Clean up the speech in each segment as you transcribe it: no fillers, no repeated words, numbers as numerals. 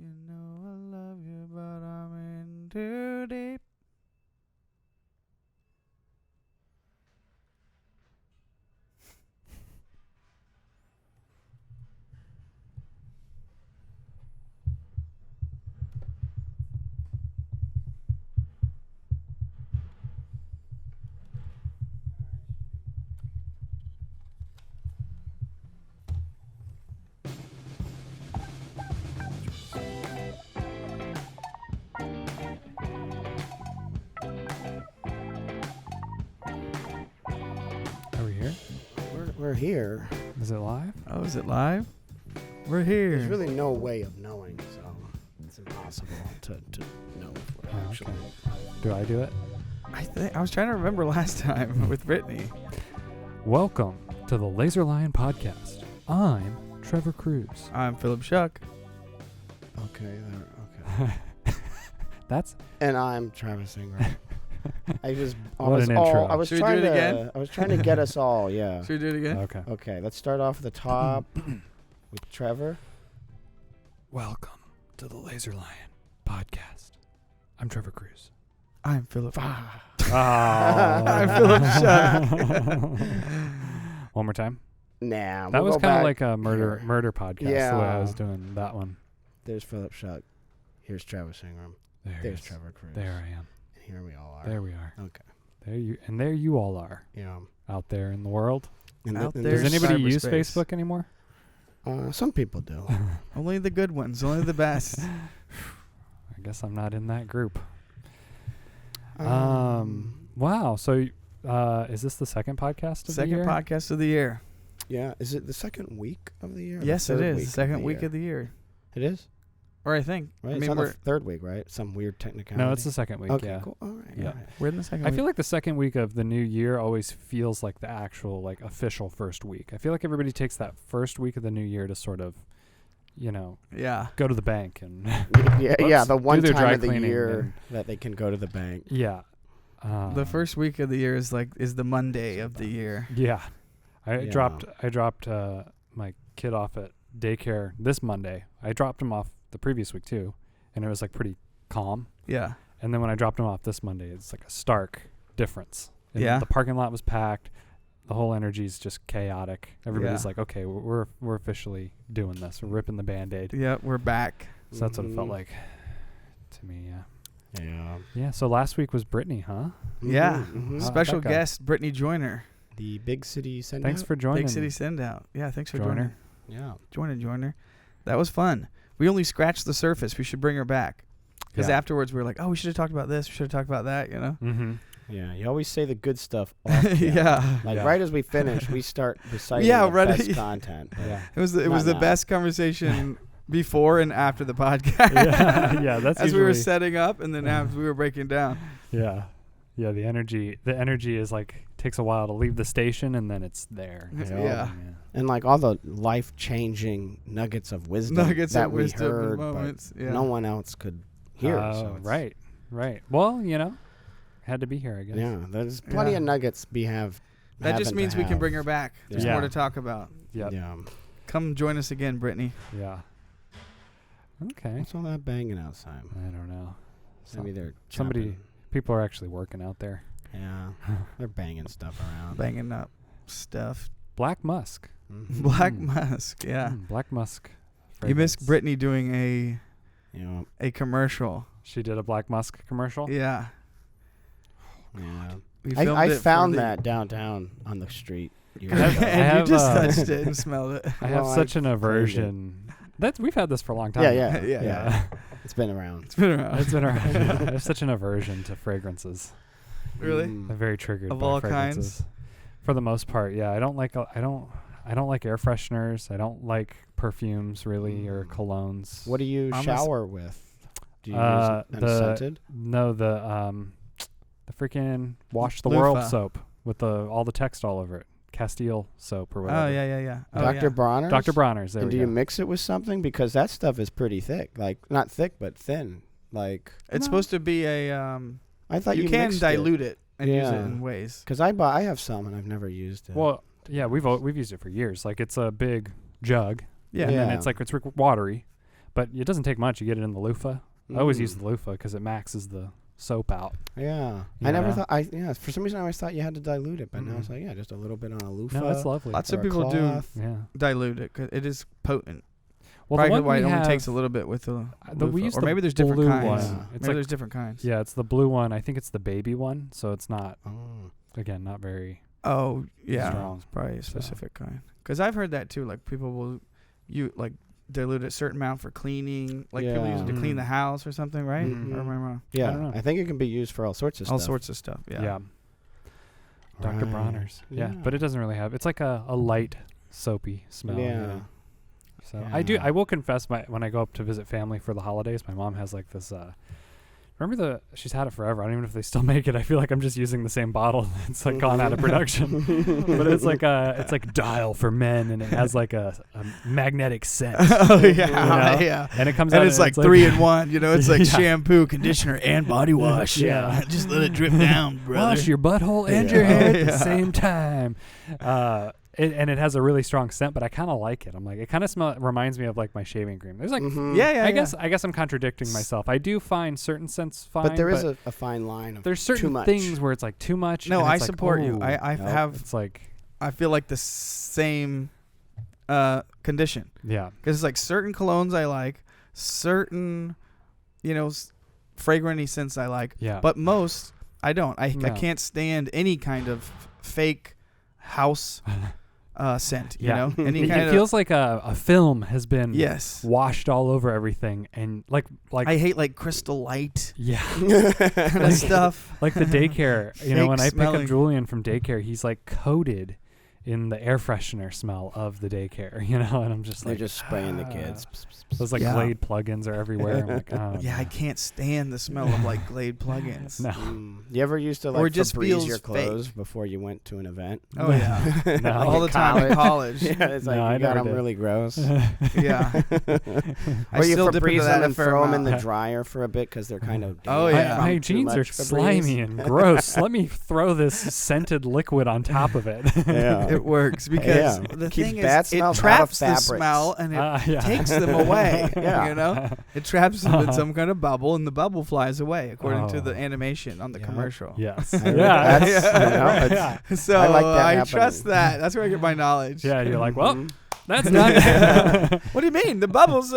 You know I love you, but I'm in too deep. We're here. Is it live? Oh, is it live? We're here. There's really no way of knowing, so it's impossible to know if we're actually. Do I do it? I was trying to remember last time with Brittany. Welcome to the LaserLion Podcast. I'm Trevor Cruz. I'm Philip Shuck. Okay. That's. And I'm Travis Ingram. I was Should we trying do it to. again? I was trying to get us all. Yeah. Should we do it again? Okay. Okay. Let's start off at the top with Trevor. Welcome to the LaserLion Podcast. I'm Trevor Cruz. I'm Philip. I'm Philip Shuck. One more time. Nah. That we'll was go kind of back like a here. murder podcast. Yeah. The way I was doing that one. There's Philip Shuck. Here's Travis Ingram. There There's he is. Trevor Cruz. There I am. And here we all are. There we are. Okay. There you all are. Yeah. Out there in the world. And Out and there. Does There's anybody use cyberspace. Facebook anymore? some people do. Only the good ones. Only the best. I guess I'm not in that group. Wow. So, is this the second podcast of the year? Second podcast of the year. Yeah. Is it the second week of the year? or Yes, the it third is. week Second week year? of the year. It is? Or I think. Right? I It's mean, not the we're third week, right? Some weird technicality. No, it's the second week. Okay, yeah. cool. All right. Yeah. All right. we're in the second I week. feel like the second week of the new year always feels like the actual, like, official first week. I feel like everybody takes that first week of the new year to sort of, Yeah. go to the bank and Yeah, the one do their time dry of the cleaning year that they can go to the bank. yeah. The first week of the year is the Monday of the year. Yeah. I Yeah. dropped my kid off at daycare this Monday. I dropped him off the previous week too, and it was like pretty calm. Yeah. And then when I dropped him off this Monday, it's like a stark difference. And Yeah. The parking lot was packed. The whole energy is just chaotic. Everybody's Yeah. like, okay, we're officially doing this. We're ripping the Band-Aid. Yeah, we're back. So that's what it felt Mhm. like to me, yeah. Yeah. Yeah, so last week was Brittany, huh? Yeah. Mhm. Special that guy. guest, Brittany Joyner. The big city send Thanks out? for joining. Big City Send Out. Yeah, thanks for Joyner. joining. Yeah. Joyner. That was fun. We only scratched the surface. We should bring her back. Because Yeah. afterwards we were like, oh, we should have talked about this. We should have talked about that, Mm-hmm. Yeah. You always say the good stuff off camera. Yeah. Like Yeah. right as we finish, we start reciting Yeah, the right. best content. Yeah. It was the Not now. best conversation before and after the podcast. Yeah, that's as we were usually- setting up and then after we were breaking down. Yeah. Yeah, the energy is like takes a while to leave the station and then it's there. Yeah. And like all the life-changing nuggets of wisdom Nuggets that of we wisdom and heard, moments. but Yeah. no one else could hear. Oh, so it's- right. Well, had to be here, I guess. Yeah, there's plenty Yeah. of nuggets That just means we can bring her back. There's Yeah. more to talk about. Yep. Yeah. Come join us again, Brittany. Yeah. Okay. What's all that banging outside? I don't know. Maybe they're somebody- chopping. People are actually working out there. Yeah, they're banging stuff around. Banging up stuff. Black Musk. Mhm. Black Musk. Yeah. Black Musk. You missed fragrance. Brittany doing You know, a commercial. She did a Black Musk commercial. Yeah. yeah. We filmed I it for found the- that downtown on the street. years I have- ago. I and have, you just uh, touched it and smelled it. I have Well, such an claimed it. aversion. We've had this for a long time. Yeah, Yeah. yeah. It's been around. It's been around. It's been around. I have such an aversion to fragrances. Really? Mm. I'm very triggered Of by all fragrances. kinds? For the most part, yeah. I don't like air fresheners. I don't like perfumes really or colognes. What do you I'm a s- shower with? Do you Uh, use the- unscented? No, the freaking Wash the Loofah. World soap with all the text all over it. Castile soap or whatever. Oh, yeah. Oh, Dr. yeah. Bronner's? Dr. Bronner's. There And we do you go. mix it with something? Because that stuff is pretty thick. Like, not thick, but thin. Like, It's supposed to be a I thought you you can mixed dilute it and use it Yeah. in ways. Because I have some and I've never used it. Well, yeah, we've used it for years. Like it's a big jug. Yeah. And then Yeah. it's watery, But it doesn't take much. You get it in the loofah. I always use the loofah because it maxes the soap out. Yeah. You I never know? thought, for some reason I always thought you had to dilute it, but now it's like, just a little bit on a loofah. No, that's lovely. Lots or of a people do cloth. Yeah. dilute it 'cause it is potent. Well, Probably the one why it we only have, takes a little bit with the we loofah. use Or the maybe there's different blue kinds. one. Yeah. It's Maybe like, there's different kinds. yeah, it's the blue one. I think it's the baby one, so it's not, Oh. again, not very Oh, yeah. strong. It's probably a specific kind. Because I've heard that too. Like people will dilute a certain amount for cleaning. Like people use it to clean the house or something, right? Mhm. Or am I wrong? Yeah. I don't know. I think it can be used for all sorts of All stuff. sorts of stuff. Yeah. Yeah. Dr. Right. Bronner's. Yeah. Yeah. But it doesn't really have, it's like a light soapy smell. you Yeah. know? So Yeah. I will confess when I go up to visit family for the holidays, my mom has like this, she's had it forever. I don't even know if they still make it. I feel like I'm just using the same bottle. It's like gone out of production. But it's like Dial for Men, and it has like a magnetic scent. Oh yeah, You know? yeah. And it comes And out. it's like 3 in 1. It's like Yeah. shampoo, conditioner, and body wash. Yeah. Just let it drip down, brother. Wash your butthole and Yeah. your head at Yeah. the same time. And it has a really strong scent, but I kind of like it. I'm like, it kind of reminds me of like my shaving cream. There's like, Mhm. Yeah. I guess I'm contradicting myself. I do find certain scents fine, But there is a fine line of there's too certain much. things where it's like too much. No, and I it's like, support you. oh, I Nope. have. it's like, I feel like the same condition. yeah, Because it's like certain colognes I like, certain, fragranty scents I like, yeah. but most I don't. I No. can't stand any kind of fake house scent. yeah. Any it, kind it of feels like a film has been yes. washed all over everything, and like I hate like Crystal Light yeah. kind of stuff. Like the daycare, when I pick smelling. up Julian from daycare, he's like coated in the air freshener smell of the daycare, and I'm just They're like, just spraying the kids. those like Yeah. Glade plugins are everywhere. I'm like, oh, Yeah, I no. can't stand the smell of like Glade plugins. No. You ever used to Or it just Febreze feels your fake. clothes before you went to an event? Oh yeah, No. Like all the time in college. Yeah, it's like No, I you got never them did. really gross. Yeah, I Or you still dip into Febreze that them a and fair throw them in amount. the dryer for a bit because they're kind of Oh, damp yeah. from My too jeans are much Febreze. slimy and gross. Let me throw this scented liquid on top of it. Yeah. It works because Yeah. the Keeps thing bad is, it smells out of traps the fabrics. smell and it Yeah. takes them away. Yeah. It traps them in some kind of bubble, and the bubble flies away, according to Oh. the animation on the Yeah. commercial. Yes. That's- yeah. it's- So I like that I happening. trust that. That's where I get my knowledge. Yeah. You're like, well, Mhm. that's done. What do you mean? The bubble's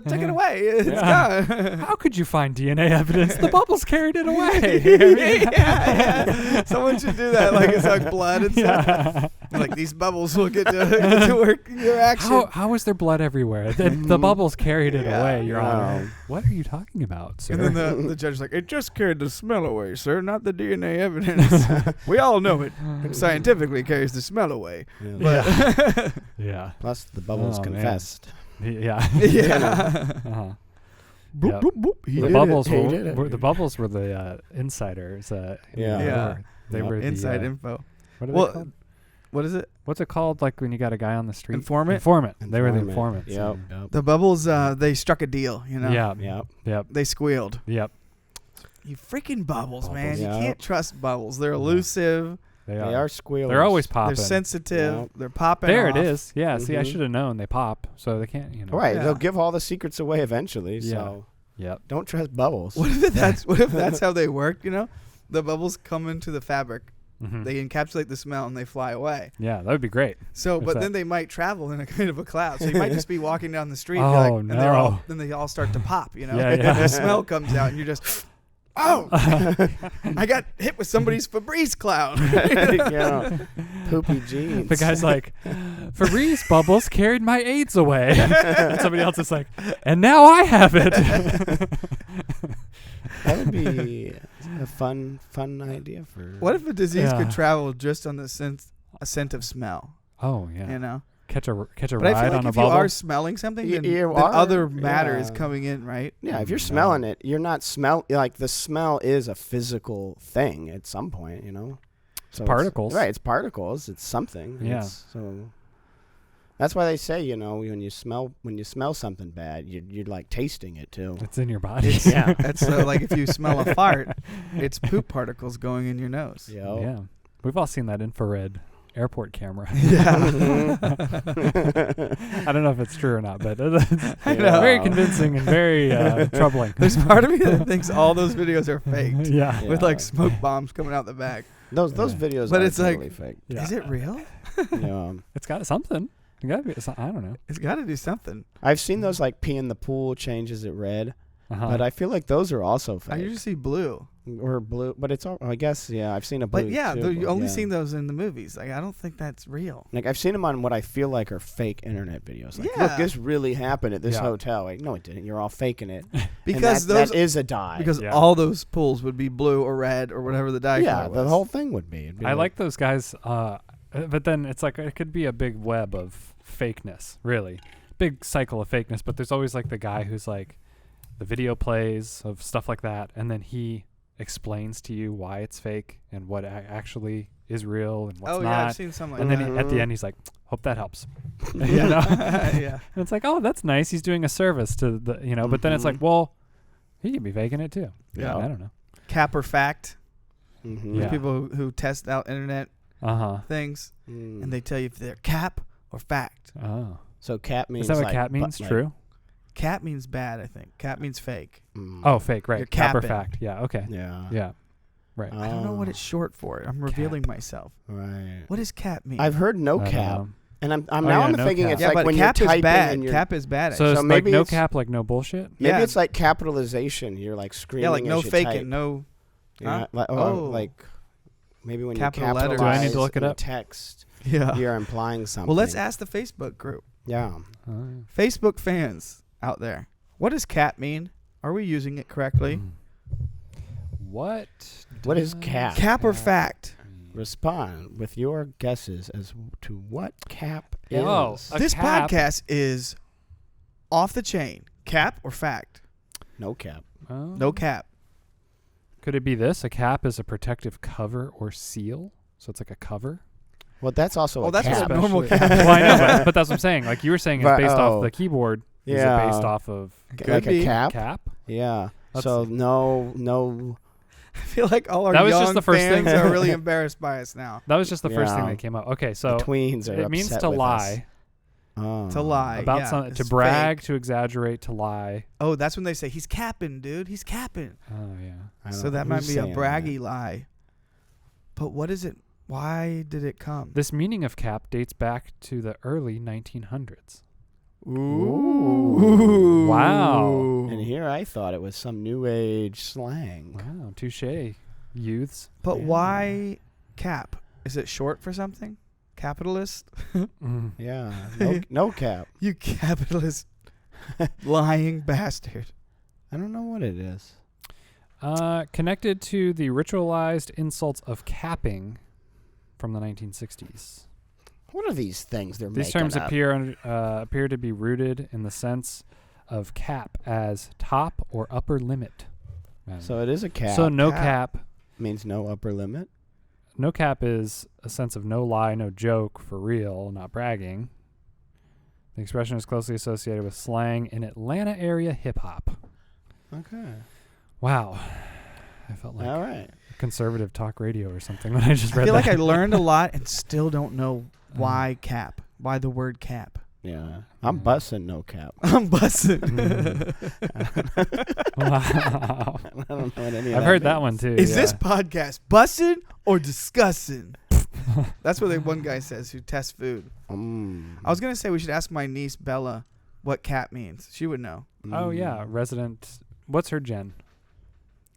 taken away. It's Yeah. gone. How could you find DNA evidence? The bubbles carried it away. yeah. Someone should do that. Like it's like blood and stuff. Yeah. Like these bubbles will get to work your action. How is there blood everywhere? The bubbles carried it Yeah. away, Your Wow. Honor. What are you talking about, sir? And then the judge is like, it just carried the smell away, sir, not the DNA evidence. We all know it scientifically carries the smell away. Yeah. But yeah. Plus the bubbles Oh, man. confessed. Yeah. yeah. Uh-huh. Boop, Yep. boop, boop. He The did bubbles He were, did it. were the bubbles were the insiders. Yeah. Yeah. They Yep. were the, inside info. What are Well, they called? What is it? What's it called? Like when you got a guy on the street? Informant? Informant. They were the Informant. informants. Yep. The bubbles, they struck a deal, Yeah. Yep. Yep. They squealed. Yep. You freaking bubbles, man. Bubbles. You Yep. can't trust bubbles. They're elusive. They They are. are squealers. They're always popping. They're sensitive. Yep. They're popping There off. it is. Yeah. See, I Mhm. should have known. They pop, so they can't. Right. Yeah. They'll give all the secrets away eventually. Yeah. So Yep. don't trust bubbles. What if that's how they work, The bubbles come into the fabric. Mhm. They encapsulate the smell and they fly away. Yeah, that would be great. So, If but that- then they might travel in a kind of a cloud. So you might just be walking down the street, Oh, and, be like, and they're all, no. then they all start to pop. Yeah, yeah. The smell comes out, and you're just, oh, I got hit with somebody's Febreze cloud. Yeah. Poopy jeans. The guy's like, Febreze bubbles carried my AIDS away. And somebody else is like, and now I have it. That would be a fun idea for. What if a disease Yeah. could travel just on a scent of smell? Oh yeah. But Catch a I ride feel like on a if you bubble. are smelling something, then, You then are, other matter is yeah. coming in, right? Yeah, if you're No. smelling it, you're not like the smell is a physical thing at some point, So particles. Right, it's particles. It's something. Yeah. So that's why they say, when you smell something bad, you're like tasting it too. It's in your body. Yeah. That's like if you smell a fart, it's poop particles going in your nose. Yo. Yeah. We've all seen that infrared airport camera. Yeah. I don't know if it's true or not, but it's I know. very convincing and very troubling. There's part of me that thinks all those videos are faked. Yeah. With like smoke bombs coming out the back. Those videos But are it's totally like- fake. Yeah. Is it real? Yeah. It's got something. It got to be. I don't know. It's got to do something. I've seen those like pee in the pool changes it red, Uh-huh. but I feel like those are also I fake. usually see blue. Or blue, but it's all, I guess, yeah, I've seen a blue But yeah, too, you but only yeah. seen those in the movies. Like I don't think that's real. Like I've seen them on what I feel like are fake internet videos. Like, Yeah. look, this really happened at this Yeah. hotel. Like, no, it didn't. You're all faking it. Because and those that is a dye. because Yeah. all those pools would be blue or red or whatever the dye yeah, color the was. whole thing would be. It'd be I like those guys, but then it's like it could be a big web of fakeness, really. Big cycle of fakeness, but there's always like the guy who's like, the video plays of stuff like that, and then he explains to you why it's fake and what actually is real and what's Oh not. yeah, I've seen something like And then that. at the end, he's like, hope that helps. You yeah. know? Yeah. And it's like, oh, that's nice. He's doing a service to the, but then it's like, well, he could be faking it too. Yeah. I don't know. Cap or fact. Mhm. Yeah. People who test out internet Uh-huh. things Mm. and they tell you if they're cap or fact. Oh. So cat means Is that what like, cat means? like, True? Cap means bad, I think. Cap means fake. Oh, fake, right. You're Cap or capping. fact. Yeah, okay. Yeah. Yeah. Right. I don't know what it's short for. I'm revealing myself. Right. What does cap mean? I've heard no I don't cap, know. and I'm Oh, now yeah, I'm no thinking cap. it's yeah, like but when cap you're is typing bad. and you're, Cap is bad. So it's like maybe no it's- cap, like no bullshit? maybe yeah. it's like capitalization. You're like screaming. Yeah, like no as you faking, type. no. Yeah, Huh? like, Oh. like maybe when Capital you letters. capitalize Do I need to look it in up? text, Yeah. you're implying something. Well, let's ask the Facebook group. Yeah. Facebook fans out there. What does cap mean? Are we using it correctly? Mm. What? What is does cap? Cap or fact? mean? Respond with your guesses as to what cap is. Oh, a This cap. podcast is off the chain. Cap or fact? No cap. Oh. No cap. Could it be this? A cap is a protective cover or seal. So it's like a cover. Well, that's also Oh, a that's cap. what a normal Especially- cap. Well, I know, but that's what I'm saying. Like you were saying, it's But- based oh. off the keyboard. Yeah. Is it based off of Could Like be. a cap. cap? Yeah. Let's So see. no. I feel like all our That was young just the first fans thing. are really embarrassed by us now. That was just the first thing Yeah. that came up. Okay, so the tweens are it means upset to with lie us. Oh. To lie. about yeah, something, to it's brag, fake. to exaggerate, to lie. Oh, that's when they say he's capping, dude. He's capping. Oh yeah. I don't So know that might who's be a saying braggy lie. But what is it? Why did it come? This meaning of cap dates back to the early 1900s. Ooh. Wow. that. And here I thought it was some new age slang. Wow, touche, youths. But Yeah. why cap? Is it short for something? Capitalist? Mm. Yeah. No cap. You capitalist lying bastard. I don't know what it is. Connected to the ritualized insults of capping from the 1960s. What are these things they're These making terms up? appear to be rooted in the sense of cap as top or upper limit. So it is a cap. So no Cap. cap. means no upper limit. No cap is a sense of no lie, no joke, for real, not bragging. The expression is closely associated with slang in Atlanta area hip hop. Okay. Wow. I felt like All right. conservative talk radio or something when I just I read feel that. like I learned a lot and still don't know why cap. Why the word cap. Yeah. I'm bussing no cap. I'm bussing. Wow. I don't know what any of I've heard that means. one too. Is yeah. this podcast bussin' or discussing? That's what one guy says who tests food. I was going to say we should ask my niece Bella what cap means. She would know. Oh yeah, resident. What's her gen?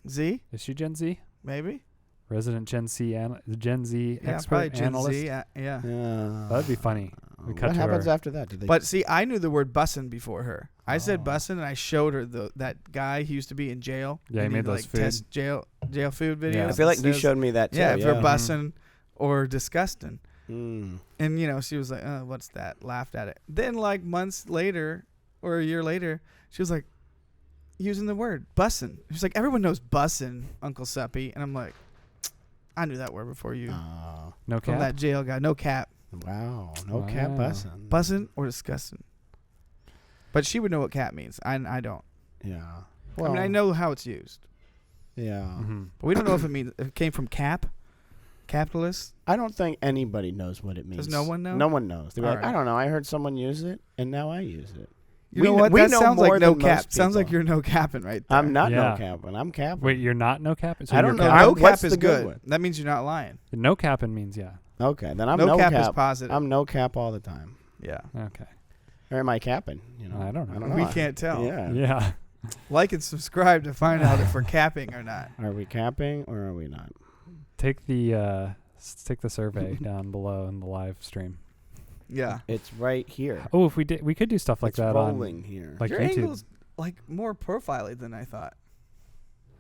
Z? Is she Gen Z? Maybe? Resident Gen Z Gen Z Yeah, expert probably Gen analyst. Z. Yeah. Yeah. That'd be funny. We cut What to happens her. after that? Do they But see, I knew the word bussin' before her. I said Oh. bussin' and I showed her that guy who used to be in jail. Yeah, he and made he'd, those like food. test jail food videos. Yeah. I feel like and you says, showed me that too. Yeah, if you're Mhm. bussin' or disgusting. Mm. And, she was like, what's that? Laughed at it. Then, like, months later or a year later, she was like, using the word bussin'. She was like, everyone knows bussin', Uncle Suppy. And I'm like, I knew that word before you. No From cap. that jail guy. No cap. Wow. No cap Wow. bussin'. Bussin' or disgusting. But she would know what cap means. I don't. Yeah. I mean, I know how it's used. Yeah. Mm-hmm. But we don't know if it came from cap. capitalist? I don't think anybody knows what it means. Does no one know? No one knows. They're All like, right. I don't know. I heard someone use it, and now I use it. You know what? We That know sounds more like no than most cap. Sounds like people. you're no capping right there. I'm not Yeah. no capping. I'm capping. Wait, you're not no cap? So I you're don't know. cap- No What's cap is the good good. one? That means you're not lying. No capping means yeah. Okay, then I'm No no cap cap. is positive. I'm no cap all the time. Yeah. Okay. Or am I capping? You know, I don't know. We can't tell. Yeah. Yeah. Like and subscribe to find out if we're capping or not. Are we capping or are we not? Take the survey down below in the live stream. Yeah. It's right here. Oh, if we did, we could do stuff like it's that rolling on here. like Your YouTube. angle's like more profile-y than I thought.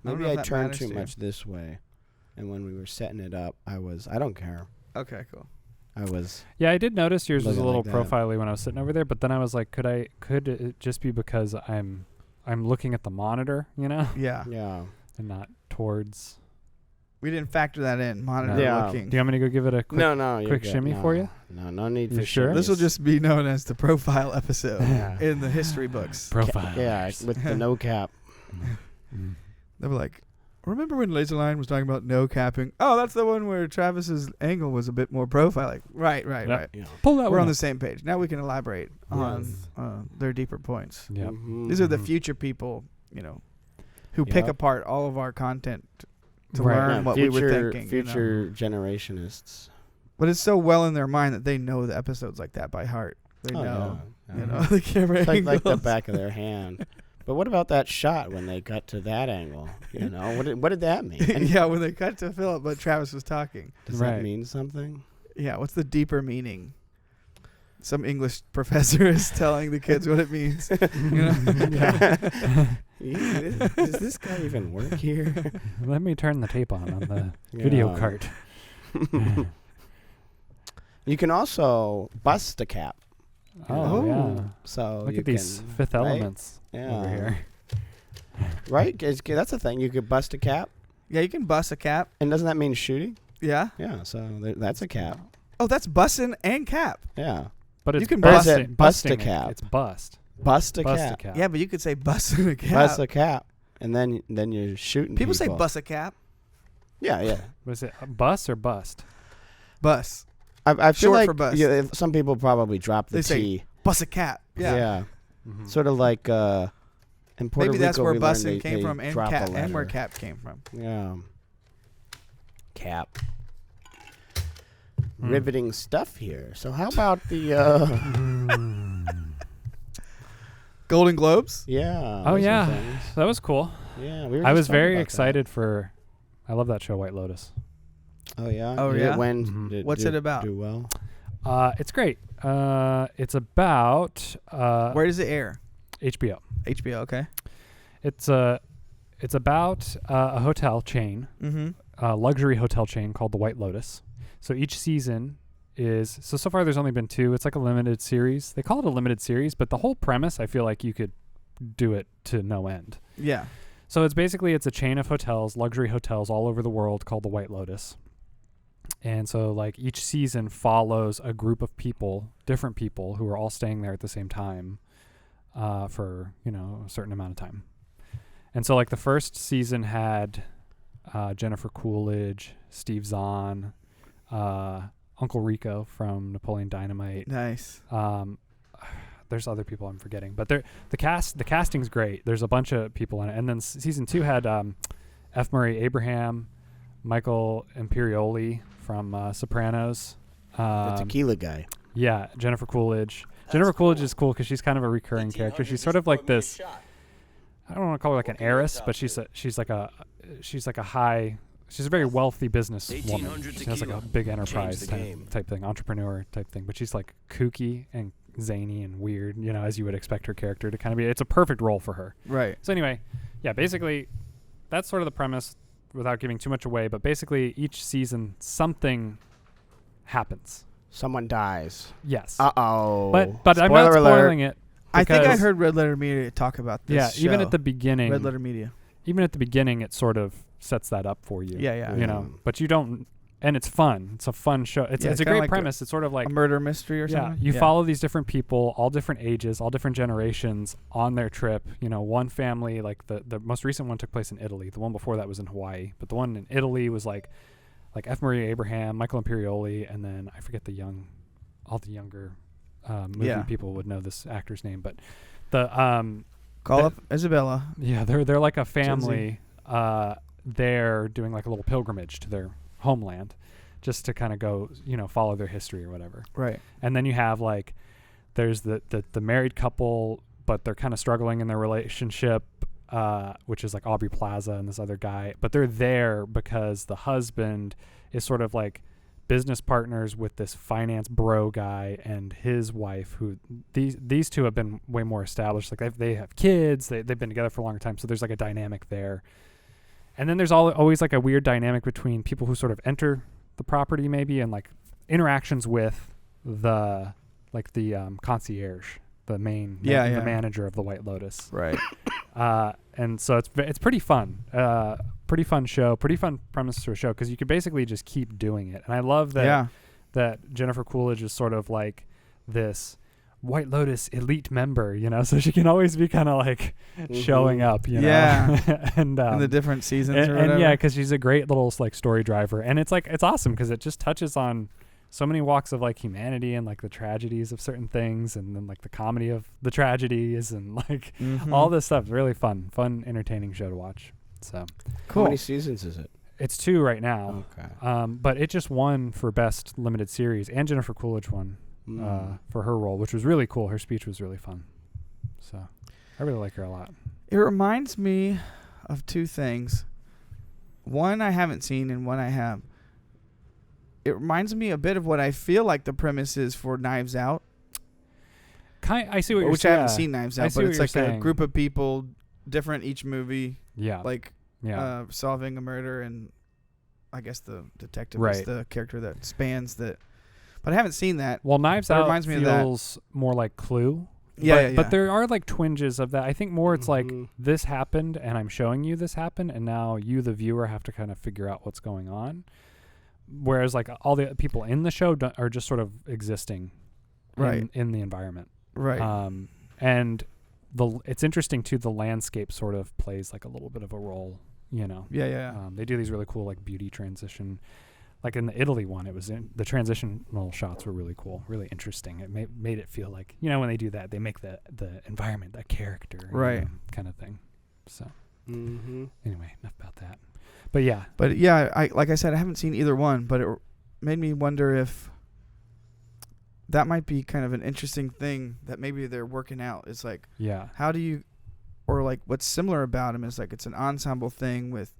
don't Maybe know if I that turned matters too to you. much this way, and when we were setting it up, I don't care. Okay, cool. I was. Yeah, I did notice yours was a Looking little like that. profile-y when I was sitting over there, but then I was like, could it just be because I'm looking at the monitor, you know, Yeah. Yeah. and not towards. We didn't factor that in. Monitor Yeah. looking. Do you want me to go give it a quick? No, you're quick good. shimmy No. for you? No need You for sure? This will shimmies. just be known as the profile episode Yeah. in the history books. Profile. Yeah, with the no cap. Mm. They were like, remember when LaserLion was talking about no capping? Oh, that's the one where Travis's angle was a bit more profile. Like, right. Yep. Yeah. Pull that We're one on the up. same page. Now we can elaborate on Yes. their deeper points. Yeah. Mhm. These are the Mhm. future people, who pick Yep. apart all of our content to Right. learn Yeah, what future, we were thinking. Future generationists. But it's so well in their mind that they know the episodes like that by heart. They Oh, know, yeah. the camera It's like the angles. back of their hand. But what about that shot when they got to that angle? You know, what did that mean? Yeah, when they cut to Philip, but Travis was talking. Does Right. that mean something? Yeah, what's the deeper meaning? Some English professor is telling the kids what it means. Does this guy even work here? Let me turn the tape on the video Yeah. cart. You can also bust a cap. Oh, yeah. So Look you at these can- Fifth right? Elements over Yeah. here. Right? That's the thing. You could bust a cap. Yeah, you can bust a cap. And doesn't that mean shooting? Yeah. Yeah, so that's a cap. Oh, that's bussin' and cap. Yeah. But it's You can Or is busting. it bust a busting it. cap? It's bust. Bust a Bust cap. a cap. Yeah, but you could say bussin' a cap. Bust a cap. And then you're shooting People say people. bust a cap. Yeah. Was it a bus or bust? Bus. I feel Short like for bust. yeah, some people probably drop the They say T. Bust a cap. Yeah. Mhm. Sort of like in Puerto Maybe that's Rico where we learned bussin' they came from and drop a cap and where letter. cap came from. Yeah. Cap. Hmm. Riveting stuff here. So how about the Golden Globes. yeah. Oh, those are yeah. things. That was cool. Yeah, we were I just was talking very about that. excited for. I love that show, White Lotus. Oh yeah. Oh, Did yeah? It win? Mhm. Did What's do- it about? Do well. It's great. It's about Where does it air? HBO. HBO. Okay. It's about a hotel chain, Mm-hmm. a luxury hotel chain called the White Lotus. So each season is so far there's only been 2. It's like a limited series. They call it a limited series, but the whole premise I feel like you could do it to no end. Yeah. So it's a chain of hotels, luxury hotels all over the world called the White Lotus. And so like each season follows a group of people, different people who are all staying there at the same time for, a certain amount of time. And so like the first season had Jennifer Coolidge, Steve Zahn, Uncle Rico from Napoleon Dynamite. Nice. There's other people I'm forgetting, but the casting's great. There's a bunch of people in it. And then season 2 had F. Murray Abraham, Michael Imperioli from Sopranos. The tequila guy. Yeah, Jennifer Coolidge. Jennifer Coolidge is cool because she's kind of a recurring character. She's sort of like this. I don't want to call her like an heiress, but she's like a very wealthy business woman. She has like a big enterprise type thing, entrepreneur type thing. But she's like kooky and zany and weird, as you would expect her character to kind of be. It's a perfect role for her. Right. So anyway, yeah, basically that's sort of the premise without giving too much away. But basically each season something happens. Someone dies. Yes. Uh-oh. But I'm not Spoiler alert. spoiling it. I think I because- heard Red Letter Media talk about this. Yeah, even show. at the beginning. Red Letter Media. Even at the beginning, it sort of sets that up for you. Yeah. You know, but you don't, and it's fun. It's a fun show. It's a kinda great like premise. It's sort of like, a murder mystery or something. you follow these different people, all different ages, all different generations on their trip. One family, like the most recent one took place in Italy. The one before that was in Hawaii. But the one in Italy was like like F. Murray Abraham, Michael Imperioli, and then I forget all the younger movie people would know this actor's name, but Call up Isabella. Yeah, they're like a family. They're doing like a little pilgrimage to their homeland, just to kind of go, follow their history or whatever. Right. And then you have like, there's the married couple, but they're kind of struggling in their relationship, which is like Aubrey Plaza and this other guy. But they're there because the husband is sort of like business partners with this finance bro guy and his wife, who these two have been way more established. Like they have kids, they've been together for a longer time. So there's like a dynamic there. And then there's always like a weird dynamic between people who sort of enter the property maybe and like interactions with the concierge, the main the manager of the White Lotus. Right. And so it's pretty fun. Pretty fun show, pretty fun premise to a show, because you could basically just keep doing it. And I love that that Jennifer Coolidge is sort of like this White Lotus elite member, so she can always be kind of like showing up, and in the different seasons or and whatever. because she's a great little like story driver, and it's awesome because it just touches on so many walks of like humanity and like the tragedies of certain things, and then like the comedy of the tragedies, and like all this stuff. Really fun, entertaining show to watch. So cool. How many seasons is it? It's 2 right now. Okay. But it just won for best limited series, and Jennifer Coolidge won for her role, which was really cool. Her speech was really fun. So I really like her a lot. It reminds me of 2 things. One I haven't seen, and one I have. It reminds me a bit of what I feel like the premise is for Knives Out. I see what you're saying. Which I haven't seen Knives Out, but it's like saying. A group of people, different each movie. Yeah. Like solving a murder, and I guess the detective is the character that spans that. But I haven't seen that. Well, Knives Out reminds me feels more like Clue. But there are like twinges of that. I think more it's like this happened and I'm showing you this happened, and now you, the viewer, have to kind of figure out what's going on. Whereas like all the people in the show are just sort of existing in the environment. Right. And it's interesting too, the landscape sort of plays like a little bit of a role, They do these really cool like beauty transition. Like in the Italy one, the transitional shots were really cool, really interesting. It made it feel like, when they do that, they make the environment a character, kind of thing. So anyway, enough about that. But I like I said, I haven't seen either one, but it made me wonder if that might be kind of an interesting thing that maybe they're working out. It's like, how do you, or like what's similar about them is like it's an ensemble thing with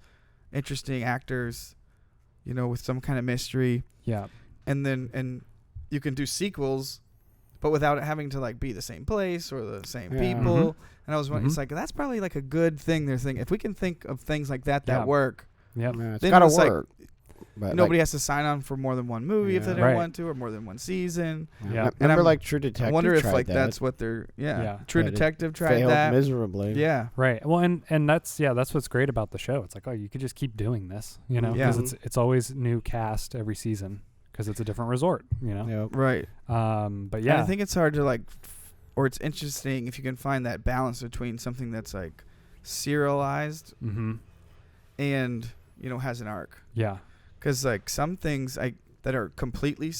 interesting actors, with some kind of mystery. Yeah. And you can do sequels, but without it having to like be the same place or the same people. And I was wondering, it's like, that's probably like a good thing they're thinking. If we can think of things like that work. Yeah. It's got to work. Like, nobody has to sign on for more than one movie if they don't want to, or more than one season. Yeah. And remember like True Detective. I wonder if like that. that's what they're True Detective tried that miserably. Yeah. Right. Well, and that's what's great about the show. It's like, oh, you could just keep doing this, because it's always new cast every season because it's a different resort, Right. But and I think it's hard to like, or it's interesting if you can find that balance between something that's like serialized and has an arc. Yeah. Because like some things that are completely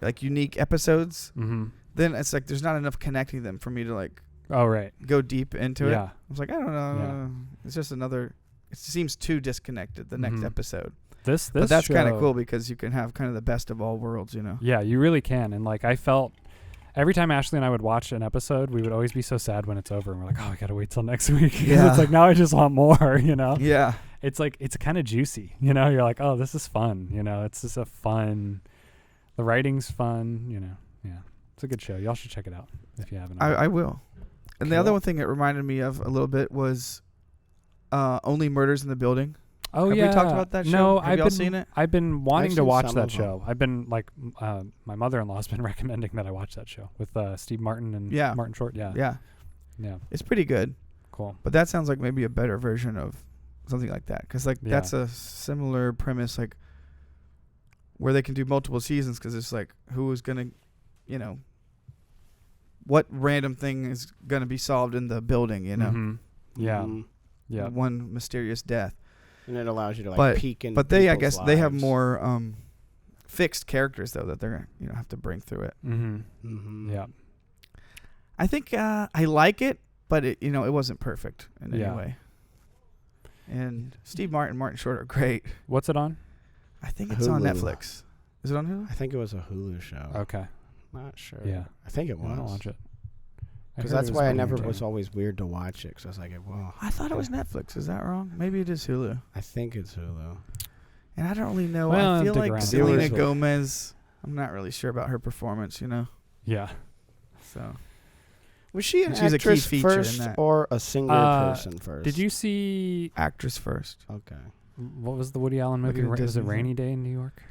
like unique episodes, then it's like there's not enough connecting them for me to like go deep into it. I was like, I don't know. Yeah. It's just another. It seems too disconnected. The next episode. But that's kind of cool because you can have kind of the best of all worlds. Yeah, you really can. And like I felt. Every time Ashley and I would watch an episode, we would always be so sad when it's over. And we're like, oh, I got to wait till next week. Because it's like, now I just want more, Yeah. It's like, it's kind of juicy, You're like, oh, this is fun. It's just the writing's fun, Yeah. It's a good show. Y'all should check it out if you haven't. I will. And the other one thing it reminded me of a little bit was Only Murders in the Building. Oh, Have we talked about that show? No, Have y'all seen it? I've been wanting to watch that show. I've been like, my mother-in-law's been recommending that I watch that show with Steve Martin and Martin Short. Yeah. It's pretty good. Cool. But that sounds like maybe a better version of something like that. Because like that's a similar premise, like where they can do multiple seasons because it's like who is going to, what random thing is going to be solved in the building, Yeah. One mysterious death. And it allows you to But- peek into But they, I people's guess, they have lives. more fixed characters though that they're have to bring through it. Mm-hmm. Mm-hmm. Yeah. I think I like it, but it it wasn't perfect in any Yeah. way. And Steve Martin, Martin Short are great. What's it on? I think it's on Hulu. Netflix. Is it on Hulu? I think it was a Hulu show. Okay. Not sure. Yeah. I think it I want to was. watch it. I Because heard that's it was why I pretty never was entertaining. always weird to watch it. Because I was like, well, I thought it was Netflix. Is that wrong? Maybe it is Hulu. I think it's Hulu. And I don't really know. Well, I feel dig like around. Selena Viewers will- Gomez. I'm not really sure about her performance. Yeah. So Was she an She's a key actress feature in first that. or a singer person first? Did you see actress first. Okay. what was the Woody Allen Like movie? a Was it Disney thing? Rainy Day in New York?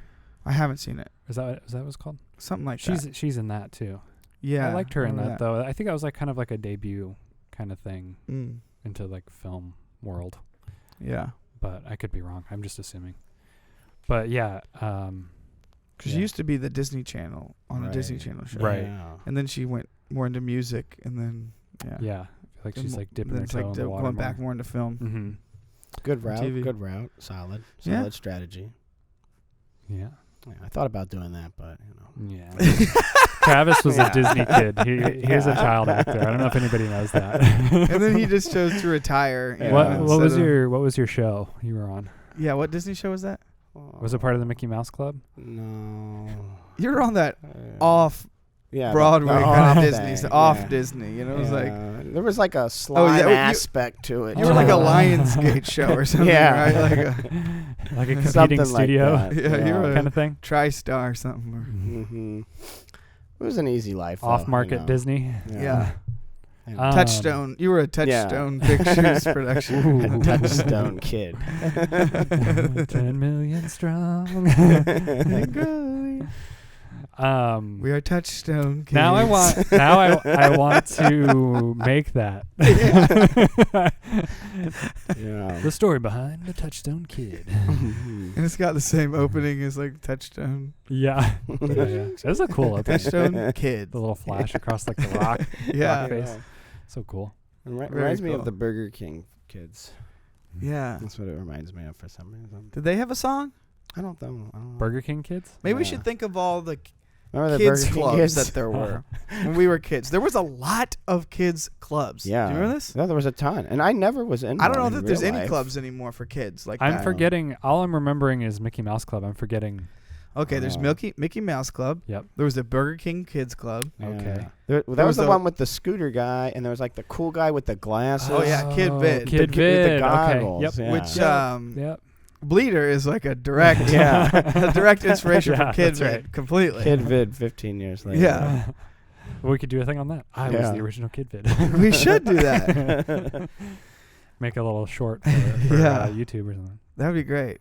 I haven't seen it. Is that what it's called? Something like that. She's in that too. Yeah, I liked her in remember that though. I think that was like kind of like a debut kind of thing Mm, into like film world. yeah, But I could be wrong. I'm just assuming. But yeah, because Yeah. she used to be the Disney Channel on a Disney Right. Channel show, Right. Yeah. and then she went more into music, and then yeah, I feel like then she's mo- like dipping then her it's toe like in the water going more. back more into film. Mm-hmm. Good route. TV. Good route. Solid. Yeah. Solid strategy. Yeah. Yeah, I thought about doing that, but Yeah. Travis was Yeah. a Disney kid. He was a Yeah. child actor. I don't know if anybody knows that. And then he just chose to retire. Yeah. What instead was of- your show you were on? Yeah, what Disney show was that? Was it part of the Mickey Mouse Club? No. You were on that Uh, off yeah, Broadway the kind off of Disney, thing, so off yeah. Disney. It was like there was like a slime you- aspect to it. you were like a Oh. Lionsgate show or something, Yeah. right? Like a Like a Something competing like studio that, Yeah, you were kind of thing? TriStar or something. Mm-hmm. It was an easy life. though, Off market Disney? Yeah. Yeah. Touchstone. You were a Touchstone Pictures production. Ooh. Touchstone kid. 10 million strong. We are Touchstone Kids. Now I want to make that. Yeah. The story behind the Touchstone Kid. And it's got the same opening as like Touchstone. Yeah. That's a cool opening. Touchstone Kid. The little flash across like the rock. Yeah. Rock face. So cool. Reminds me cool. of the Burger King kids. Yeah. That's what it reminds me of for some reason. Did they have a song? I don't know. Burger King Kids? Maybe we Yeah. should think of all the Remember the kids Burger King clubs kids? that there were when we were kids. There was a lot of kids clubs. Yeah. Do you remember this? No, there was a ton, and I never was in. I don't one know in that there's real any life. clubs anymore for kids like I'm that. forgetting. All I'm remembering is Mickey Mouse Club. I'm forgetting. Okay, there's Oh. Mickey Mouse Club. Yep. There was the Burger King Kids Club. Yeah. Okay. That There was was the a- one with the scooter guy, and there was like the cool guy with the glasses. Oh, yeah, Kid Vid. Kid With the Vid. goggles, Okay. Yep. yeah. Which Yep. Bleeder is like a direct Yeah. a direct inspiration Yeah, for Kid that's Vid right. completely. Kid Vid 15 years later. Yeah. We could do a thing on that. I was Yeah. the original Kid Vid. We should do that. Make a little short for Yeah. YouTube or something. That'd be great.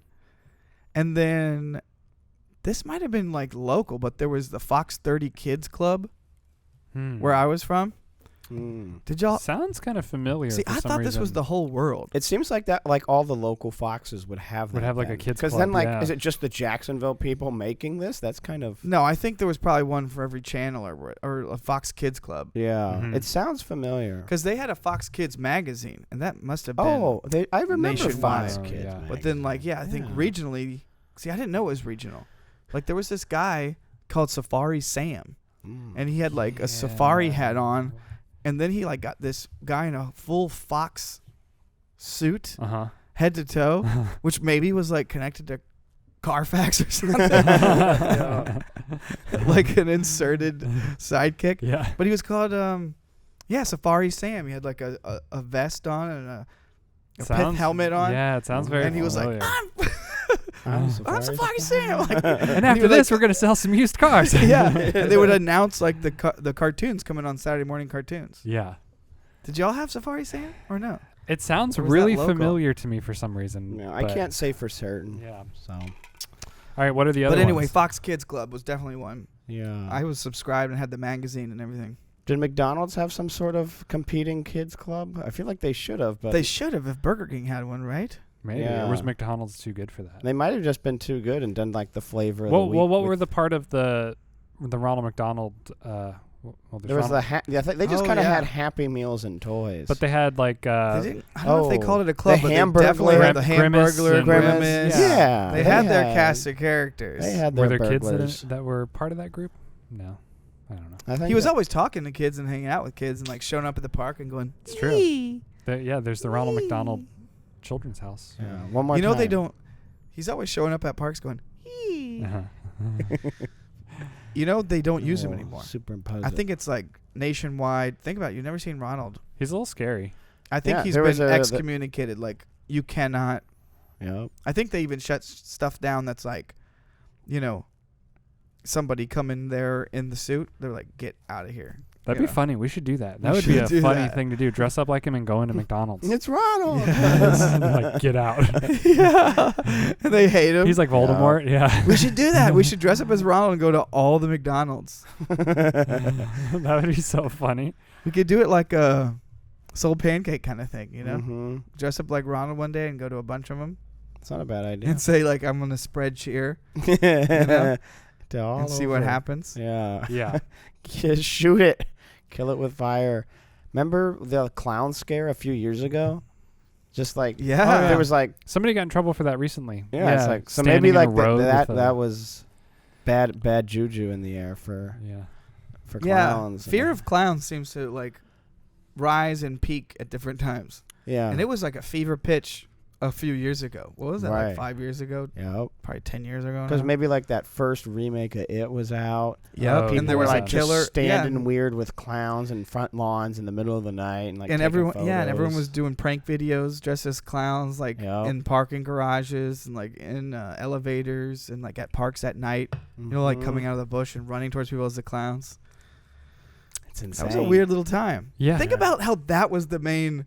And then this might have been like local, but there was the Fox 30 Kids Club where I was from. Mm. Did y'all Sounds kind of familiar. see? for I some thought this was reason. the whole world. It seems like that, like all the local Foxes would have that. Would have, like, a kids Because club, then, like, yeah. is it just the Jacksonville people making this? That's kind of. No, I think there was probably one for every channel or a Fox Kids Club. Yeah. Mhm. It sounds familiar. Because they had a Fox Kids magazine, and that must have been. Oh, I remember nationwide. Fox Oh, Kids. yeah. But then, like, yeah, I think Yeah. regionally. See, I didn't know it was regional. Like, there was this guy called Safari Sam, Mm. and he had like a safari hat on, and then he like got this guy in a full Fox suit, Uh-huh. head to toe, which maybe was like connected to Carfax or something, like an inserted sidekick. Yeah. But he was called, Safari Sam. He had like a vest on and a pith helmet on. Yeah, it sounds very And he was like, familiar. I'm I'm Safari Sam. Like, And he after would, this, like- we're going to sell some used cars. yeah. And they would announce like the cartoons coming on Saturday morning cartoons. Yeah. Did y'all have Safari Sam or no? It sounds Or was that really local? familiar to me for some reason. Yeah, I but- can't say for certain. Yeah. So, All right, what are the other But anyway, ones? Fox Kids Club was definitely one. yeah. I was subscribed and had the magazine and everything. Did McDonald's have some sort of competing kids club? I feel like they should have, but They should have if Burger King had one, right? Maybe. Yeah. Or was McDonald's too good for that? they might have just been too good and done like the flavor of Well, the week. what were with- the part of the Ronald McDonald Well, there's There was Ronald- they just Oh, kind of yeah. had Happy Meals and toys. but they had like They didn't, I don't know if they called it a club, the but they definitely had the Grimace Hamburglar, and- Grimace. Yeah. They had their cast of characters. They had were their there kids burglars. that were part of that group? No, I don't know. I think He was that- always talking to kids and hanging out with kids and like showing up at the park and going, It's true. "Eee." There's the Ronald McDonald Children's House. Yeah. One more You know time. they don't. He's always showing up at parks going, "Eee." Uh-huh. You know they don't use him Oh, anymore. Superimpose I it. think it's like nationwide. Think about it. You've never seen Ronald. He's a little scary. I think Yeah, he's there was been the- excommunicated. Like you cannot. Yep. I think they even shut stuff down. That's like, you know, somebody come in there in the suit. They're like, get out of here. That'd Yeah. be funny. We should do that. That We would be should a do funny that. thing to do. Dress up like him and go into McDonald's. It's Ronald. Like, get out. Yeah, and they hate him. He's like Voldemort. Yeah. we should do that. We should dress up as Ronald and go to all the McDonald's. That would be so funny. We could do it like a soul pancake kind of thing, you know? Mm-hmm. Dress up like Ronald one day and go to a bunch of them It's not a bad idea. and say like I'm gonna spread cheer To all and see what over. happens. Yeah. Yeah. Just shoot it. Kill it with fire. Remember the clown scare a few years ago? Just like Yeah. there was like Somebody got in trouble for that recently. it's like so standing maybe in a like row that with a- that was bad juju in the air for Yeah. clowns. Fear of clowns seems to like rise and peak at different times. yeah. And it was like a fever pitch a few years ago. What was that? Right. Like 5 years ago? Yep. Probably 10 years ago. Because now? maybe like that first remake of It was out. Yep. Oh, People and there were was like a killer just standing yeah. weird with clowns in front lawns in the middle of the night and like and taking everyone and everyone photos. was doing prank videos dressed as clowns like Yep. in parking garages and like in elevators and like at parks at night, you know, like Mhm. coming out of the bush and running towards people as the clowns. It's That insane. was a weird little time. Yeah. Think about how that was the main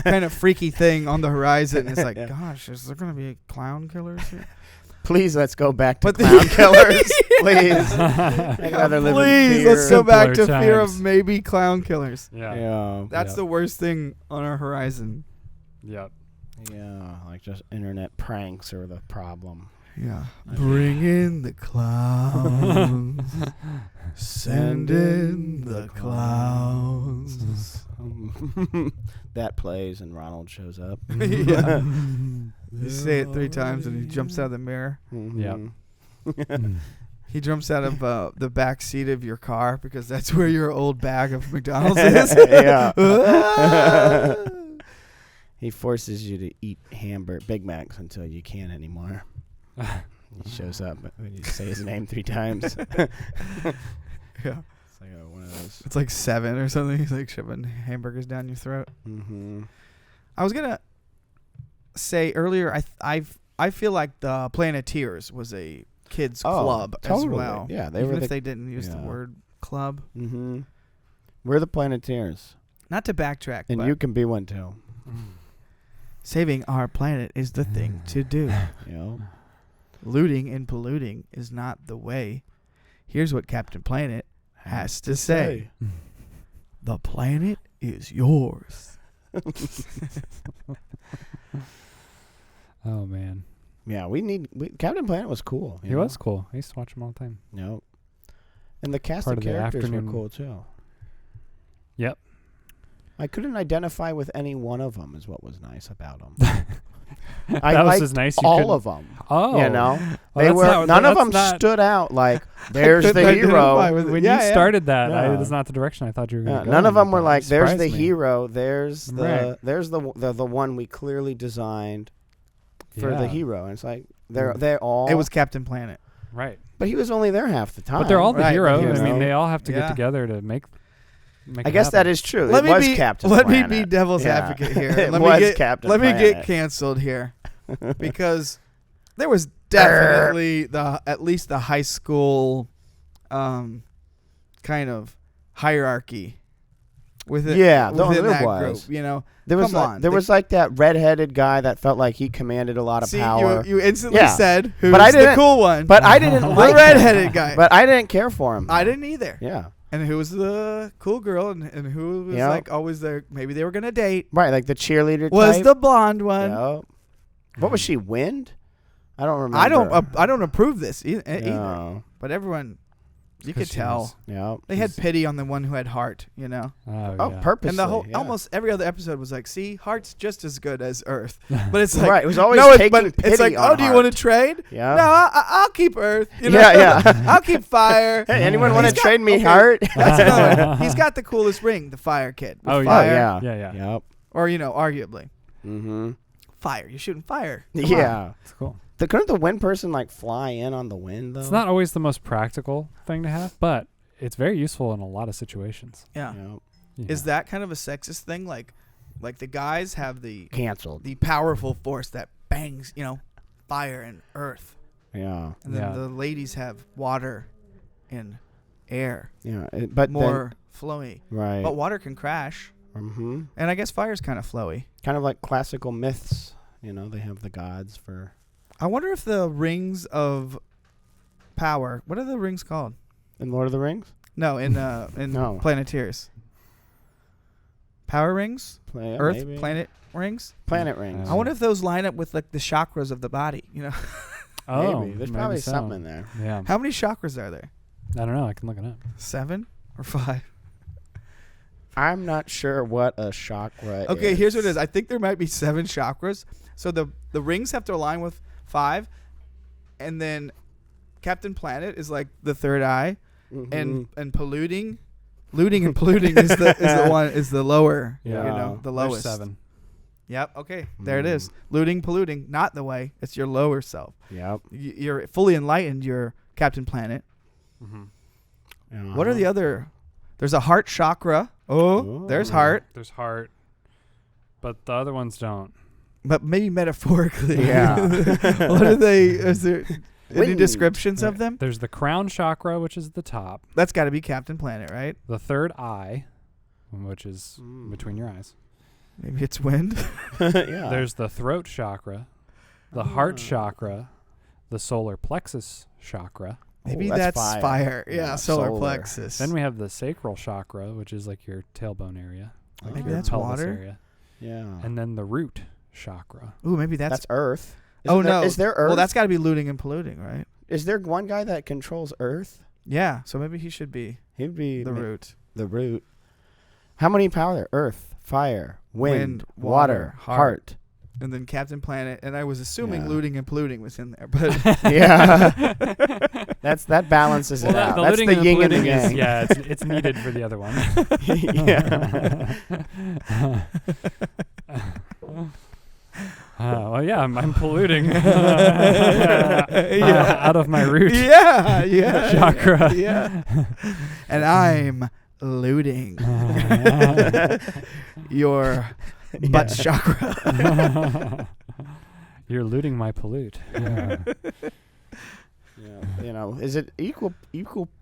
kind of freaky thing on the horizon. It's like, Yeah. gosh, is there going to be clown killers here? Please let's go back to But clown killers. Please. I'd rather live in Please, fear. let's go back to Simpler fear times. of maybe clown killers. Yeah. Yeah. That's Yeah. the worst thing on our horizon. Yep. Yeah, like just internet pranks are the problem. Yeah. Bring in the clowns. Send in the clowns. That plays and Ronald shows up. Yeah. You say it 3 times and he jumps out of the mirror. Mhm. He jumps out of the back seat of your car because that's where your old bag of McDonald's is. Yeah. Ah. He forces you to eat Big Macs until you can't anymore. He shows up when you say his name 3 times. Yeah. It's like one of those. It's like 7 or something. He's like shoving hamburgers down your throat. Mm-hmm. I was gonna say earlier, I feel like the Planeteers was a kids club as totally. well. Yeah, they even were if they didn't use the word club. Mm-hmm. We're the Planeteers, Not to backtrack, and but you can be one too. saving our planet is the thing to do. You know. Looting and polluting is not the way. Here's what Captain Planet has to say. The planet is yours. Oh man. Yeah, Captain Planet was cool. He was cool. I used to watch him all the time. No. And the cast Part of of the characters were afternoon- cool too. Yep. I couldn't identify with any one of them is what was nice about them. That I was liked as nice. You all couldn't- of them. Oh. You know? Well, They that's were not- none of that's them not- stood out like there's the couldn't identify hero. with it. When Yeah, you yeah. started that, Yeah. that's not the direction I thought you were going Yeah, to go. none of them in, were but like it there's the surprised me. hero, there's the Right. there's the one we clearly designed for the Yeah. hero. And it's like they're all It was Captain Planet. Right. but he was only there half the time. But they're all the Right, hero. you I mean, know. they all have to Yeah. get together to make I guess that is true. Let it me was be Captain Let Planet. me be devil's Yeah. advocate here. It let was me get Captain Let me Planet. get canceled here because there was definitely at least the high school kind of hierarchy with it. Yeah, within there that was. group, you know. There was Come like, on, there they- was like that redheaded guy that felt like he commanded a lot of See, power. you instantly Yeah. said who's But I the didn't- cool one. but I didn't the like him. redheaded guy. But I didn't care for him. I didn't either. Yeah. And who was the cool girl and who was Yeah. like always there? Maybe they were gonna date. Right, like the cheerleader Was type. the blonde one? Yeah. What was she? Wind? I don't remember. I don't approve this either. No. But everyone You could tell. Yeah. They had pity on the one who had heart, you know. Oh, yeah. purposely. And the whole yeah. almost every other episode was like, see, heart's just as good as Earth. But it's like, Right, it was always no, taking but it's like, pity on oh, do you want to Heart. trade? Yeah. No, I'll keep Earth. You know? Yeah, yeah. I'll keep fire. Hey, anyone want to He's got- trade me okay. heart? That's another one. He's got the coolest ring, the Fire Kid. with Oh, yeah. fire, yeah. Yeah. Yep. Or, you know, arguably. Mm-hmm. Fire. You're shooting fire. Come Yeah. It's cool. Couldn't the wind person like fly in on the wind though? It's not always the most practical thing to have, but it's very useful in a lot of situations. Yeah. Yep. Yeah. Is that kind of a sexist thing? Like the guys have the Canceled. powerful force that bangs, you know, fire and earth. Yeah. And then Yeah. the ladies have water and air. Yeah. But More flowy. then, right. But water can crash. Mm-hmm. And I guess fire's kind of flowy. Kind of like classical myths. You know, they have the gods for. I wonder if the rings of power, what are the rings called? In Lord of the Rings. No, in No. Planeteers. Power rings? Yeah, Earth, maybe. planet rings? Planet rings. I wonder if those line up with like the chakras of the body, you know. Oh, maybe. There's probably so. something in there. Yeah. How many chakras are there? I don't know. I can look it up. 7 or 5? I'm not sure what a chakra Okay, is. here's what it is. I think there might be 7 chakras. So the rings have to align with 5, and then Captain Planet is like the third eye, Mhm. and looting and polluting is the lower, Yeah. you know, the There's lowest. 7. Yep. Okay, there it is. Looting, polluting, not the way. It's your lower self. Yep. You're fully enlightened. You're Captain Planet. Mm-hmm. What are the other? There's a heart chakra. Oh, there's Ooh. heart. There's heart, but the other ones don't. But maybe metaphorically. Yeah. What are they? Is there any Wind. descriptions of them? There's the crown chakra, which is the top. That's got to be Captain Planet, right? The third eye, which is Mm. between your eyes. Maybe it's wind. Yeah. There's the throat chakra, the heart Ah. chakra, the solar plexus chakra. Maybe Oh, that's fire. Yeah, Yeah, solar solar. plexus. Then we have the sacral chakra, which is like your tailbone area. Like Maybe your that's pelvis water? Area. Yeah. And then the root chakra. Ooh, maybe that's that's. Earth. Oh Isn't there- no! Is there Earth? Well, that's got to be looting and polluting, right? Is there one guy that controls Earth? Yeah. So maybe he should be He'd be the root. The root. How many power there? Earth, fire, wind, Water, water, heart. And then Captain Planet, and I was assuming Yeah. looting and polluting was in there, but Yeah. That balances it out. the That's looting the and yin and the polluting is, yang. yeah, it's needed for the other one. Yeah. Well, yeah, I'm polluting Yeah. out of my root yeah, chakra. Yeah. And I'm looting your butt chakra. You're looting my pollute. Yeah. Yeah. You know, is it equal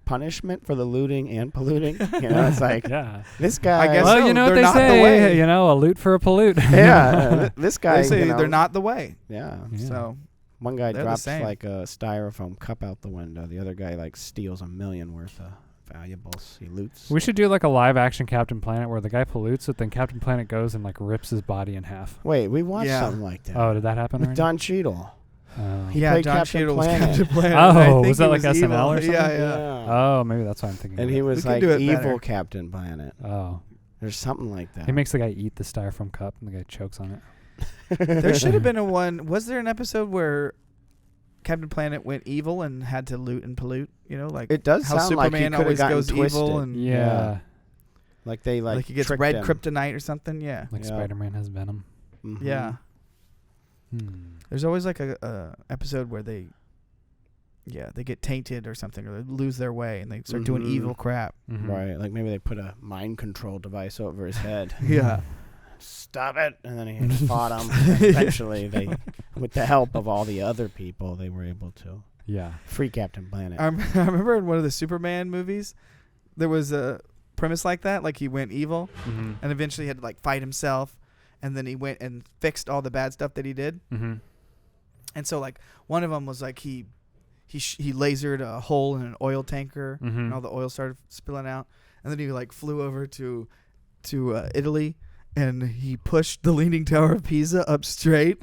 punishment for the looting and polluting? You know, it's like Yeah. this guy. I guess Well, so. you know what They're they not the say. way. You know, a loot for a pollute. Yeah. This guy. They say you know, they're not the way. Yeah. Yeah. So One guy They're the drops same. like a styrofoam cup out the window. The other guy like steals $1 million worth of valuables. He loots. We should do like a live action Captain Planet where the guy pollutes it, then Captain Planet goes and like rips his body in half. Wait, we watched Yeah. something like that. Oh, did that happen with already? Don Cheadle. Oh. He yeah, played Don Captain Cheadle was Planet. Captain Planet. Oh, I think was that he like SNL evil. or something? Yeah. Oh, maybe that's why I'm thinking. And of he it. was We like can do it evil better. Captain Planet. Oh, There's something like that. he makes the guy eat the styrofoam cup, and the guy chokes on it. There should have been a one. Was there an episode where Captain Planet went evil and had to loot and pollute? You know, like It does how sound like he Superman could have always gotten goes twisted. evil and Yeah, Like they like he gets tricked red him. kryptonite or something. Yeah, like Yeah. Spider-Man has Venom. Mhm. yeah. Hmm. There's always like a episode where they get tainted or something, or they lose their way and they start doing Mhm. evil crap. Mhm. Right. Like maybe they put a mind control device over his head. Yeah. Stop it! And then he fought him. And eventually, they, with the help of all the other people, they were able to Yeah. free Captain Planet. I remember in one of the Superman movies, there was a premise like that. Like he went evil Mm-hmm. and eventually had to like fight himself, and then he went and fixed all the bad stuff that he did. Mm-hmm. And so like one of them was like he lasered a hole in an oil tanker, Mm-hmm. and all the oil started spilling out. And then he like flew over to Italy and he pushed the Leaning Tower of Pisa up straight.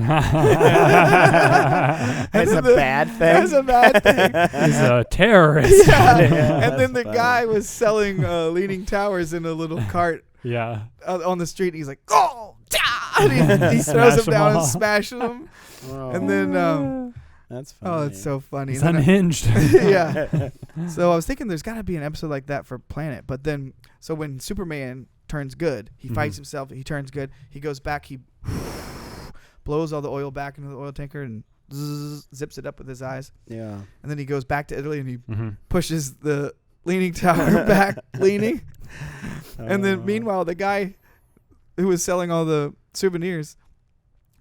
That's a bad thing. That's a bad thing. He's a terrorist. Yeah. Yeah, And then the that's guy funny. was selling Leaning Towers in a little cart Yeah. on the street. And he's like, oh, and he Smash throws them them down all. and smashes them. Oh, And then, that's funny. oh, it's so funny. He's And then unhinged. yeah. So I was thinking there's got to be an episode like that for Planet. But then, so when Superman turns good, he fights himself, he turns good, he goes back, he blows all the oil back into the oil tanker and zips it up with his eyes. Yeah. And then he goes back to Italy and he Mhm. pushes the Leaning Tower back, leaning. And then Oh. meanwhile, the guy who was selling all the souvenirs,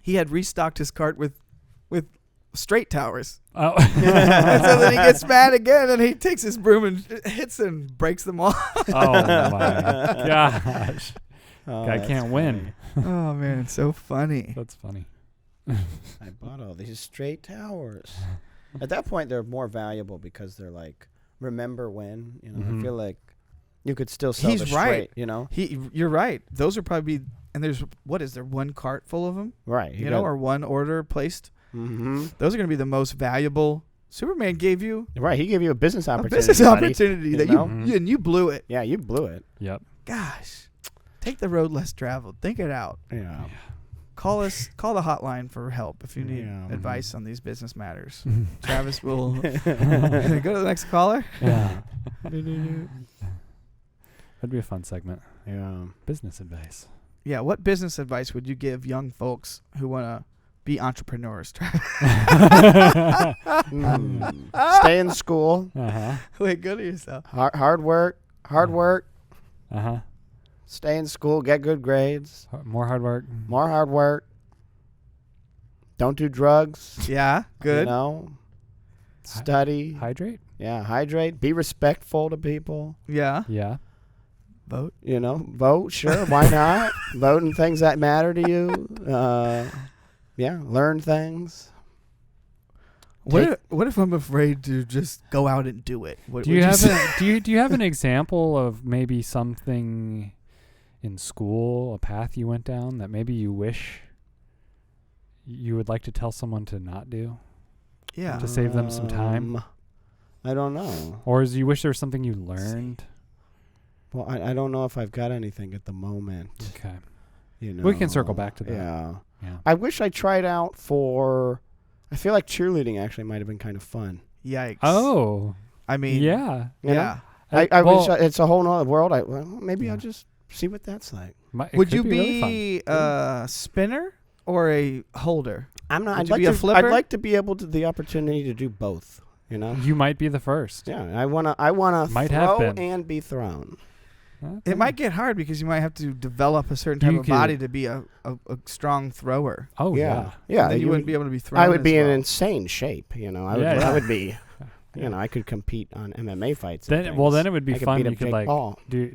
he had restocked his cart with straight towers. Oh. And so then he gets mad again and he takes his broom and hits and breaks them all. Oh my gosh. Oh, Guy that's can't win. Oh man, it's so funny. That's funny. I bought all these straight towers. At that point, they're more valuable because they're like, remember when? You know, I feel like you could still sell He's the right. straight, you know? You're right. Those are probably, and there's, what is there, one cart full of them? Right. You know, or one order placed? Mm-hmm. Those are going to be the most valuable. Superman gave you Right. He gave you a business a opportunity. business buddy. opportunity that know? and you blew it. Yeah, you blew it. Yep. Gosh, take the road less traveled. Think it out. Yeah. Call the hotline for help if you need Yeah. advice on these business matters. Travis will go to the next caller. Yeah. That'd be a fun segment. Yeah. Business advice. Yeah, what business advice would you give young folks who want to be entrepreneurs? Stay in school. Uh-huh. Wait, go to yourself. Hard work. Uh-huh. Stay in school. Get good grades. More hard work. More hard work. Don't do drugs. Yeah, good. You know. Study. Hydrate? Yeah. Hydrate. Be respectful to people. Yeah, Yeah. vote. You know. Vote. Sure. Why not? Vote in things that matter to you. Yeah. Learn things. What if I'm afraid to just go out and do it? What Do you would have say? do you have an example of maybe something in school, a path you went down that maybe you wish you would like to tell someone to not do? Yeah. To save them some time? I don't know. Or is you wish there was something you learned? Well, I don't know if I've got anything at the moment. Okay. You know. We can circle back to that. Yeah. Yeah. I wish I tried out for. I feel like cheerleading actually might have been kind of fun. Yikes. Oh. I mean, You Yeah. know? yeah. I well, wish it's a whole nother world. Maybe Yeah. I'll just see what that's like. it Would could you really fun. be a spinner or a holder? I'm not. Would I'd you like be a to. flipper? I'd like to be able to the opportunity to do both. You know. You might be the first. Yeah. I wanna Might have throw been. and be thrown. Okay. It might get hard because you might have to develop a certain type You of body could- to be a strong thrower. Oh yeah. Yeah. And then you wouldn't be able to be thrown. I would as be in well. insane shape. You know. I would. Yeah, yeah. I would be. You know. I could compete on MMA fights. and Then things. then it would be I could fun. beat a You could Jake like Paul. do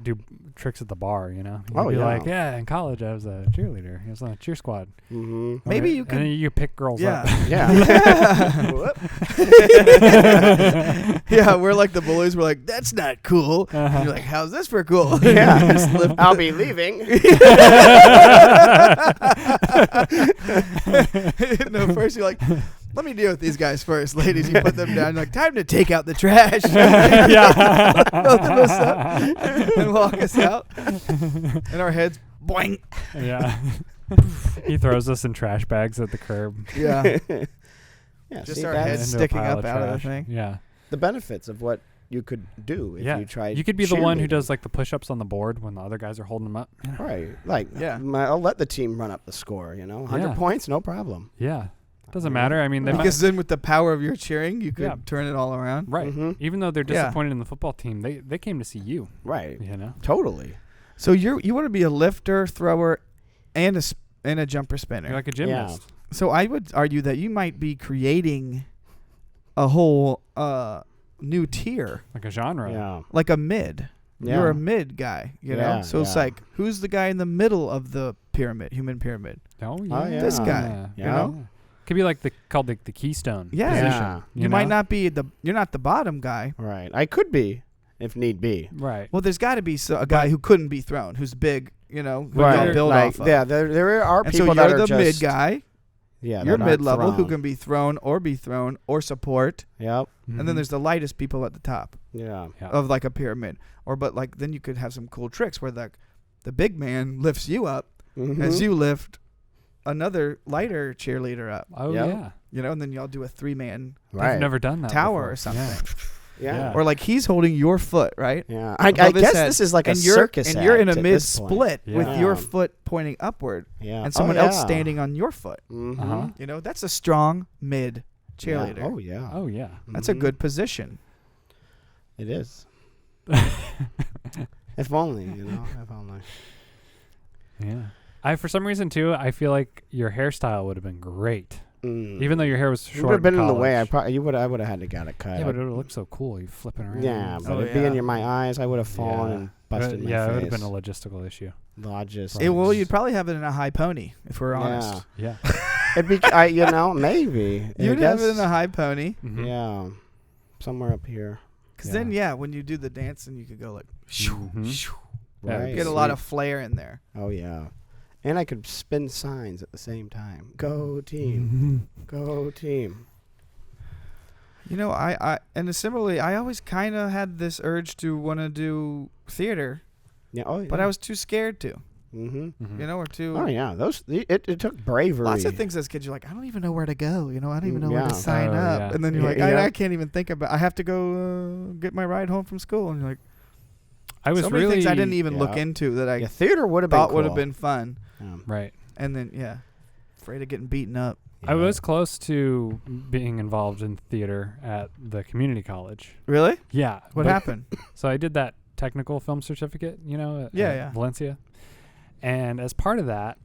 tricks at the bar, you know? You'd Oh, be yeah. like, yeah, in college I was a cheerleader. I was on a cheer squad. Mm-hmm. Maybe Right? you And could. then you pick girls Yeah. up. Yeah. Whoop. Yeah, we're like the bullies. We're like, that's not cool. Uh-huh. And you're like, how's this for cool? Yeah. Just lift I'll be leaving. No, first you're like, let me deal with these guys first, ladies. You put them down. You're like, time to take out the trash. Yeah. Both of us up and walk us out. And our heads, boing. Yeah. He throws us in trash bags at the curb. Yeah. Yeah, Just see, our that's heads into a sticking pile up out of the trash. thing. Yeah. the benefits of what you could do if Yeah. you tried. You could be the one who cheerleading. does like the push-ups on the board when the other guys are holding them up. Right. Like, Yeah. I'll let the team run up the score, 100 Yeah. points, no problem. Yeah. Doesn't matter. I mean, they might, Because then with the power of your cheering, you could Yeah. turn it all around. right. Mhm. Even though they're Yeah. disappointed in the football team, they came to see you, Right. you know? Totally. So you want to be a lifter, thrower, and a jumper spinner. You're like a gymnast. So I would argue that you might be creating a whole new tier, Like a genre. Yeah. like a mid. Yeah. You're a mid guy, you know? Yeah, So it's yeah. like, who's the guy in the middle of the pyramid, human pyramid? Oh, yeah. yeah. This guy, Yeah. you know? Could be like called the keystone Yeah. position. Yeah. You might not be you're not the bottom guy. Right. I could be, if need be. Right. Well, there's got to be a guy who couldn't be thrown, who's big, you know, who Right. y'all build like, off of. Yeah, there are and people so that you're are the mid just guy. Yeah, You're they're not mid-level who thrown. can be thrown or support. Yep. And then there's the lightest people at the top Yeah. of like a pyramid. But like then you could have some cool tricks where the big man lifts you up as you lift another lighter cheerleader up. Oh Yep. yeah. You know, and then y'all do a 3-man Right. I've never done that tower before. or something. Yeah. Or like he's holding your foot, right? Yeah. I Above his guess head. this is like a and you're, circus and you're in a act at mid this point. split with Yeah. your foot pointing upward Yeah. and someone else standing on your foot. Mm-hmm. Uh-huh. You know, that's a strong mid cheerleader. Yeah. Oh yeah. Oh yeah. That's a Mhm. good position. It is. If only, you know. If only. Yeah. I for some reason too, I feel like your hairstyle would have been great. Even though your hair was You short. would have been in the college. way. I would have had to got it cut. Yeah, but it would have looked so cool. You flipping around. Yeah, but Oh, it'd be yeah. in my eyes. I would have fallen and busted my yeah, face. it would have been a logistical issue. Logist. Well, you'd probably have it in a high pony, if we're honest. Yeah. It'd be, maybe. You'd I have guess, it in a high pony. Mhm. Yeah, somewhere up here. Because then, when you do the dance, and you could go like, Mhm. Yeah, Right. get a lot of flair in there. Oh yeah, and I could spin signs at the same time. Go team, go team. You know, and similarly, I always kind of had this urge to want to do theater, Yeah. Oh yeah. but I was too scared to, Mm-hmm. you know, or too. Oh yeah. It took bravery. Lots of things as kids, you're like, I don't even know where to go. You know, I don't even know where Yeah. to sign Oh, up. yeah. And then you're Yeah, like, yeah. I can't even think about. I have to go get my ride home from school, and you're like, I was so many really things I didn't even look Yeah. into that I Yeah, theater would have been thought cool. would have been fun, right. and then afraid of getting beaten up. I was close to being involved in theater at the community college. Really? Yeah. What but- happened? So I did that technical film certificate, you know, at Yeah. Valencia. And as part of that,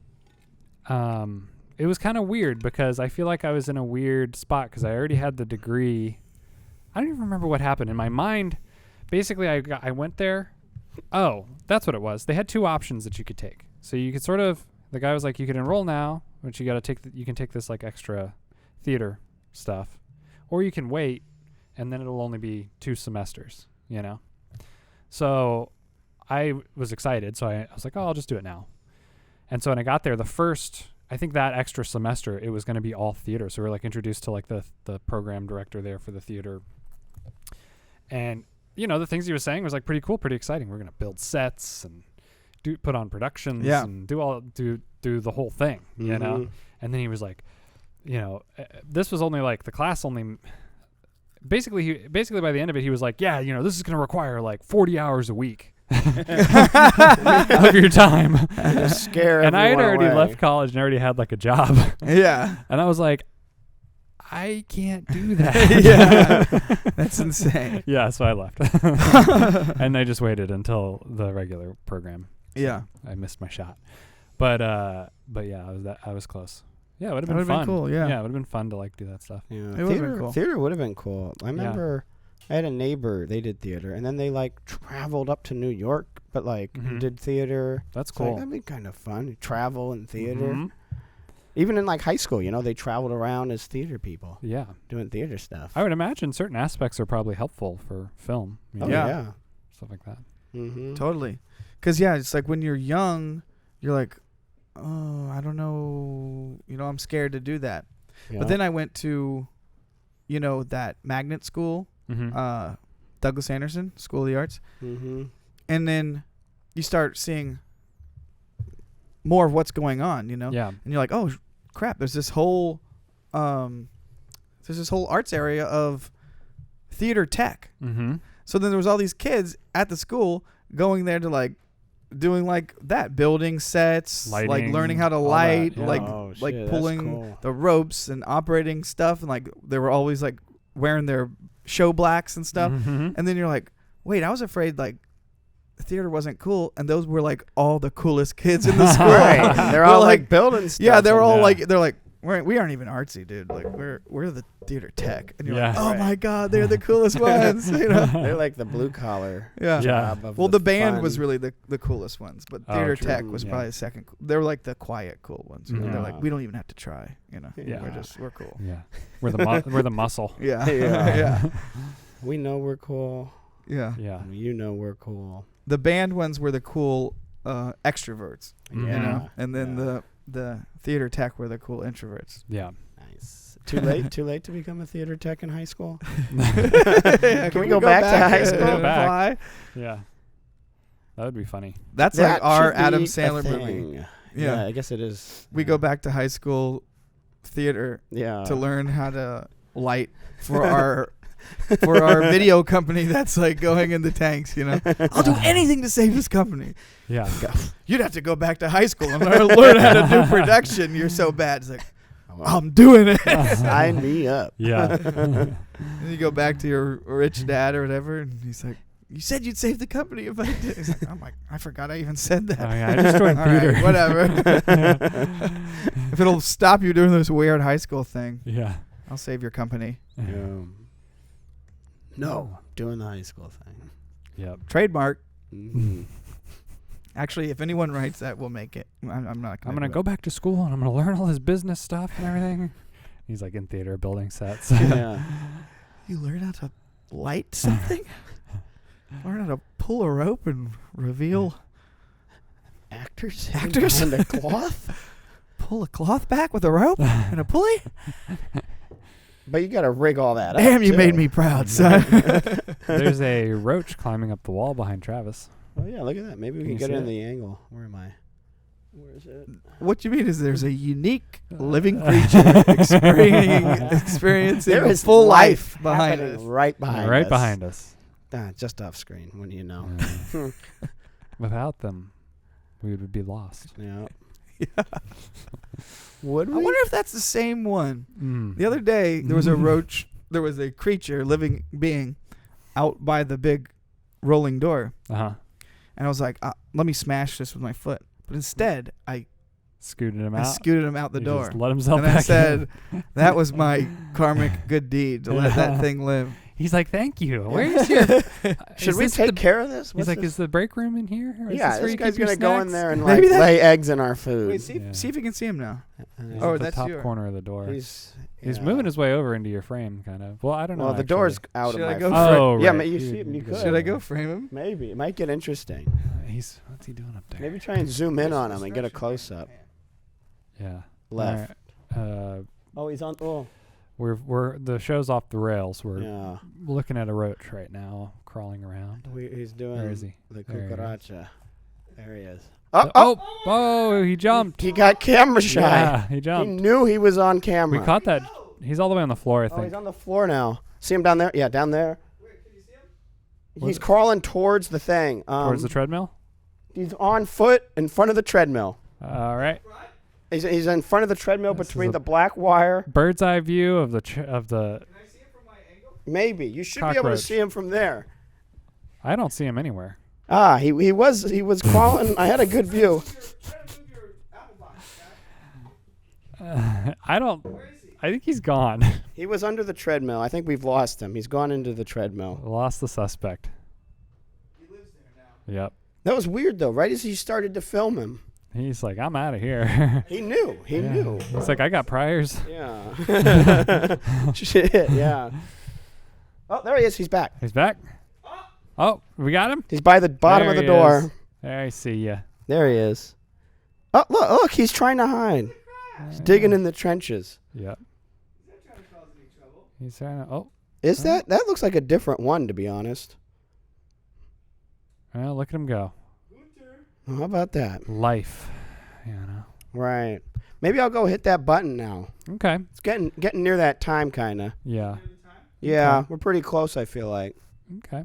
it was kind of weird because I feel like I was in a weird spot because I already had the degree. I don't even remember what happened in my mind. Basically, I went there. Oh, that's what it was. They had two options that you could take. So you could the guy was like, you could enroll now, but you got to you can take this like extra theater stuff, or you can wait and then it'll only be 2 semesters, you know? So I was excited. So I was like, oh, I'll just do it now. And so when I got there, I think that extra semester, it was going to be all theater. So we were like introduced to like the program director there for the theater. And, you know, the things he was saying was like pretty cool, pretty exciting. We're going to build sets and put on productions and do the whole thing, you know? And then he was like, you know, this was only like the class only basically by the end of it, he was like, yeah, you know, this is going to require like 40 hours a week of your time. Just scare And I had everyone already away. left college and already had like a job. Yeah. And I was like, I can't do that. Yeah. That's insane. Yeah, so I left. And I just waited until the regular program. So Yeah. I missed my shot. But yeah, I was close. Yeah, it would have That been would've been fun. cool, yeah. Yeah, it would have been fun to like do that stuff. Yeah, It would've been cool. Theater would have been cool. I remember I had a neighbor. They did theater, and then they like traveled up to New York, but like Mhm. did theater. That's It's like, cool. that'd be kind of fun. Travel in theater. Mhm. Even in like high school, you know, they traveled around as theater people Yeah. doing theater stuff. I would imagine certain aspects are probably helpful for film. You Oh know, Yeah. yeah. Stuff like that. Mm-hmm. Totally. Because, it's like when you're young, you're like, oh, I don't know. You know, I'm scared to do that. But then I went to, that magnet school, Mm-hmm. Douglas Anderson School of the Arts. Mm-hmm. And then you start seeing more of what's going on, Yeah. And you're like, oh, crap, there's this whole arts area of theater tech. Mm-hmm. So then there was all these kids at the school going there to like doing like that, building sets, like Lighting, learning how to all that, light, yeah. like Oh, like shit, that's pulling cool. the ropes and operating stuff, and like they were always like wearing their show blacks and stuff. Mhm. And then you're like, wait, I was afraid like theater wasn't cool, and those were like all the coolest kids in the school. Right. They're all like like building stuff. Yeah, they were all Yeah. like, they're like, we aren't even artsy, dude. Like we're the theater tech, and you're like, Yeah. oh Right. my god, they're the coolest ones. They're like the blue collar. Yeah. Yeah. job of Well, the band fun. was really the coolest ones, but Oh, theater true. tech was Yeah. probably the second. They were like the quiet, cool ones. Mhm. They're Yeah. like, we don't even have to try. Yeah. We're cool. Yeah. We're the muscle. Yeah, Yeah. yeah, We know we're cool. yeah. Yeah. You know we're cool. The band ones were the cool extroverts, you Yeah. know, and then the theater tech were the cool introverts. Yeah. Nice. Too late to become a theater tech in high school? Can we go back to high and school? Go back. apply? Yeah. That would be funny. That's That like our should be Adam a Sandler movie. thing. Yeah. I guess it is. We go back to high school theater Yeah. to learn how to light for our video company that's like going in the tanks, you know. I'll do anything to save this company. Yeah. You'd have to go back to high school and learn how to do production. You're so bad. It's like, I'm doing it. Sign me up. Yeah. And you go back to your rich dad or whatever, and he's like, you said you'd save the company if I did. He's like, I'm like, I forgot I even said that. Oh, yeah, I just joined All right, theater. whatever. If it'll stop you doing this weird high school thing, Yeah. I'll save your company. No, doing the high school thing. Yep. Trademark. Mhm. Actually, if anyone writes that, we'll make it. I'm not. I'm gonna go back to school and I'm gonna learn all his business stuff and everything. He's like in theater building sets. Yeah. You learn how to light something. Learn how to pull a rope and reveal. Actors Actors? and a cloth. Pull a cloth back with a rope and a pulley. But you got to rig all that up. Damn, you too. made me proud, son. There's a roach climbing up the wall behind Travis. Oh yeah, look at that. Maybe we Can can you get it see in it? the angle. Where am I? Where is it? What you mean is there's a unique living creature experiencing There a is full life behind happening us. right behind us. Right behind us. Just off screen, wouldn't you know? Yeah. Without them, we would be lost. Yeah. Yeah. Would I we? wonder if that's the same one. Mm. The other day, there was a roach. There was a creature, living being, out by the big rolling door. Uh-huh. And I was like, let me smash this with my foot. But instead, I Scooted him out. scooted him out the He door. just let himself And back I said, in. that was my karmic good deed to let that thing live. He's like, thank you. Where's your... Should is we this take the- care of this? He's What's like, this? is the break room in here? Or is Yeah, where this you guy's keep your gonna go in snacks? there and Maybe like that- lay eggs in our food. Wait, see Yeah. if you can see him now. He's Oh, at the that's top you. corner of the door. He's Moving his way over into your frame, kind of. Well, I don't know. Well, the actually. door's out Should of I my go frame. Oh, Yeah, right. but you see him, you could. Should I go frame him? Maybe. It might get interesting. What's he doing up there? Maybe try and zoom in on him and get a close up. Yeah. Left. Alright, Oh, he's on. Oh, we're the show's off the rails. We're yeah. looking at a roach right now, crawling around. He's doing Where is he? the There he is. cucaracha. There he is. Oh, he jumped. He got camera shy. Yeah, he He jumped. knew he was on camera. We caught that. He's all the way on the floor, I Oh, think. he's on the floor now. See him down there? Yeah, down there. He's What? crawling towards the thing. Towards the treadmill. He's on foot in front of the treadmill. All right. He's in front of the treadmill This is between a- the black wire. Bird's eye view of the. Maybe you should be able to Cockroach. see him from there. I don't see him anywhere. Ah, he was crawling. I had a good view. I don't. I think he's gone. He was under the treadmill. I think we've lost him. He's gone into the treadmill. Lost the suspect. Yep. That was weird though. Right as he started to film him, He's like, I'm out of here. he knew. He Yeah. knew. He's like, I got priors. Yeah. Shit. Yeah. Oh, there he is. He's back. He's back. Oh, we got him. He's by the bottom There of the he door. is. There, I see ya. There he is. Oh, look, he's trying to hide. He's digging in the trenches. Yep. He's trying to. Oh, Is that looks like a different one, to be honest. well, look at him go. How about that? Life. You know. Right. Maybe I'll go hit that button now. Okay. It's getting near that time, kind of. Yeah. Yeah, Okay. we're pretty close, I feel like. Okay.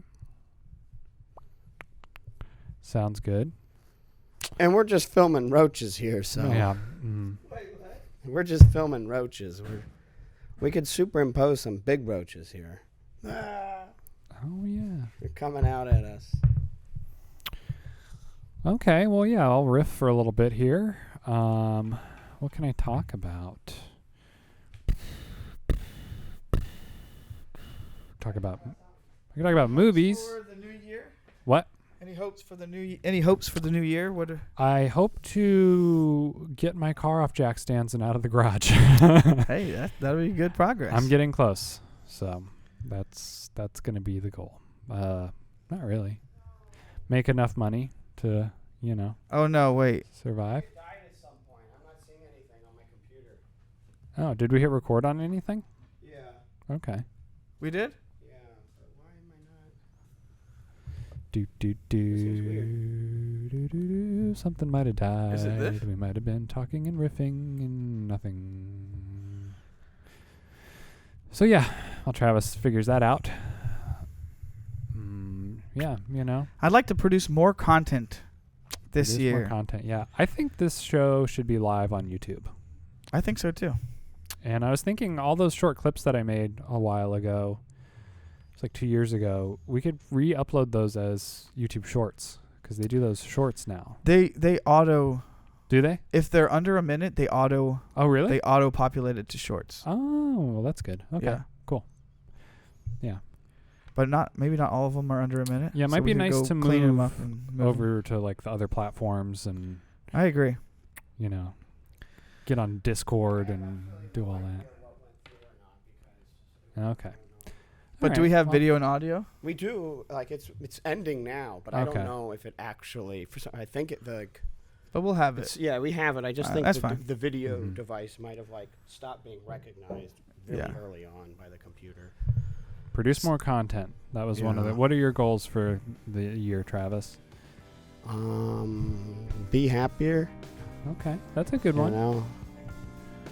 Sounds good. And we're just filming roaches here, so Yeah. Mm. we're just filming roaches. We could superimpose some big roaches here. Ah, Oh yeah. they're coming out at us. Okay. Well, yeah. I'll riff for a little bit here. What can I talk about? I can talk about movies. For the new year? What? Any hopes for the new year? What? I hope to get my car off jack stands and out of the garage. Hey, that'll be good progress. I'm getting close, so that's gonna be the goal. Not really. Make enough money to, Oh no, wait. survive. It died at some point. I'm not seeing anything on my computer. Oh, did we hit record on anything? Yeah. Okay. We did? Yeah. But why am I not? Something might have died. Is it this? We might have been talking and riffing and nothing. So yeah, while Travis figures that out. Yeah, I'd like to produce more content this produce year. more content. Yeah, I think this show should be live on YouTube. I think so too. And I was thinking all those short clips that I made a while ago, it's like 2 years ago, we could re-upload those as YouTube Shorts because they do those shorts now. They auto. Do they? If they're under a minute, they auto. Oh, really? They auto populate it to shorts. Oh, well, that's good. Okay, Yeah. cool. Yeah. But maybe not all of them are under a minute. Yeah, it so might we be could nice go to clean them move up and move 'em. over to like the other platforms and, I agree. get on Discord and do all that. Okay. But do we have video and audio? We do. Like it's ending now, but I Okay. don't know if it actually. I think it But we'll have it. Yeah, we have it. I just think that's fine. the video Mhm. device might have stopped being recognized very Yeah. early on by the computer. Produce more content. That was one of the. Yeah. What are your goals for the year, Travis? Be happier. Okay, that's a good You one. know?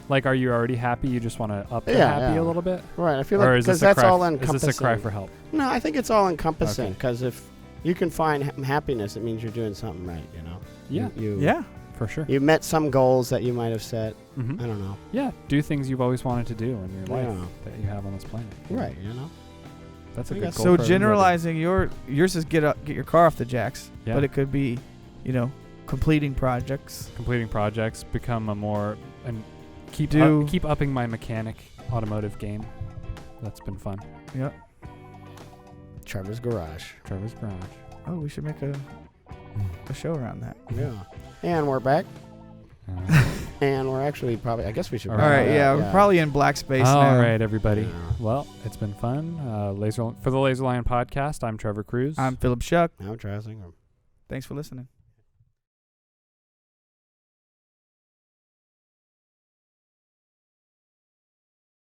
Like, are you already happy? You just want to up the Yeah, happy yeah. a little bit? Right. I feel Or like is because this a that's cry? all Is encompassing. this a cry for help? No, I think it's all encompassing. Okay. Because if you can find happiness, it means you're doing something right. Yeah, You for sure. You met some goals that you might have set. Mm-hmm. I don't know. Yeah, do things you've always wanted to do in your life Yeah. that you have on this planet. Right. That's a I good guess goal. So for everybody. generalizing yours is get your car off the jacks. Yeah. But it could be, completing projects. Completing projects, become a more and keep Do- keep upping my mechanic automotive game. That's been fun. Yep. Trevor's Garage. Trevor's Garage. Oh, we should make a show around that. Yeah. And we're back. And we're actually probably. I guess we should. All All right, right, yeah, we're probably in black space now. All right, everybody. Yeah. Well, it's been fun. For the LaserLion Podcast, I'm Trevor Cruz. I'm Philip Shuck. I'm Travis Ingram. Thanks for listening.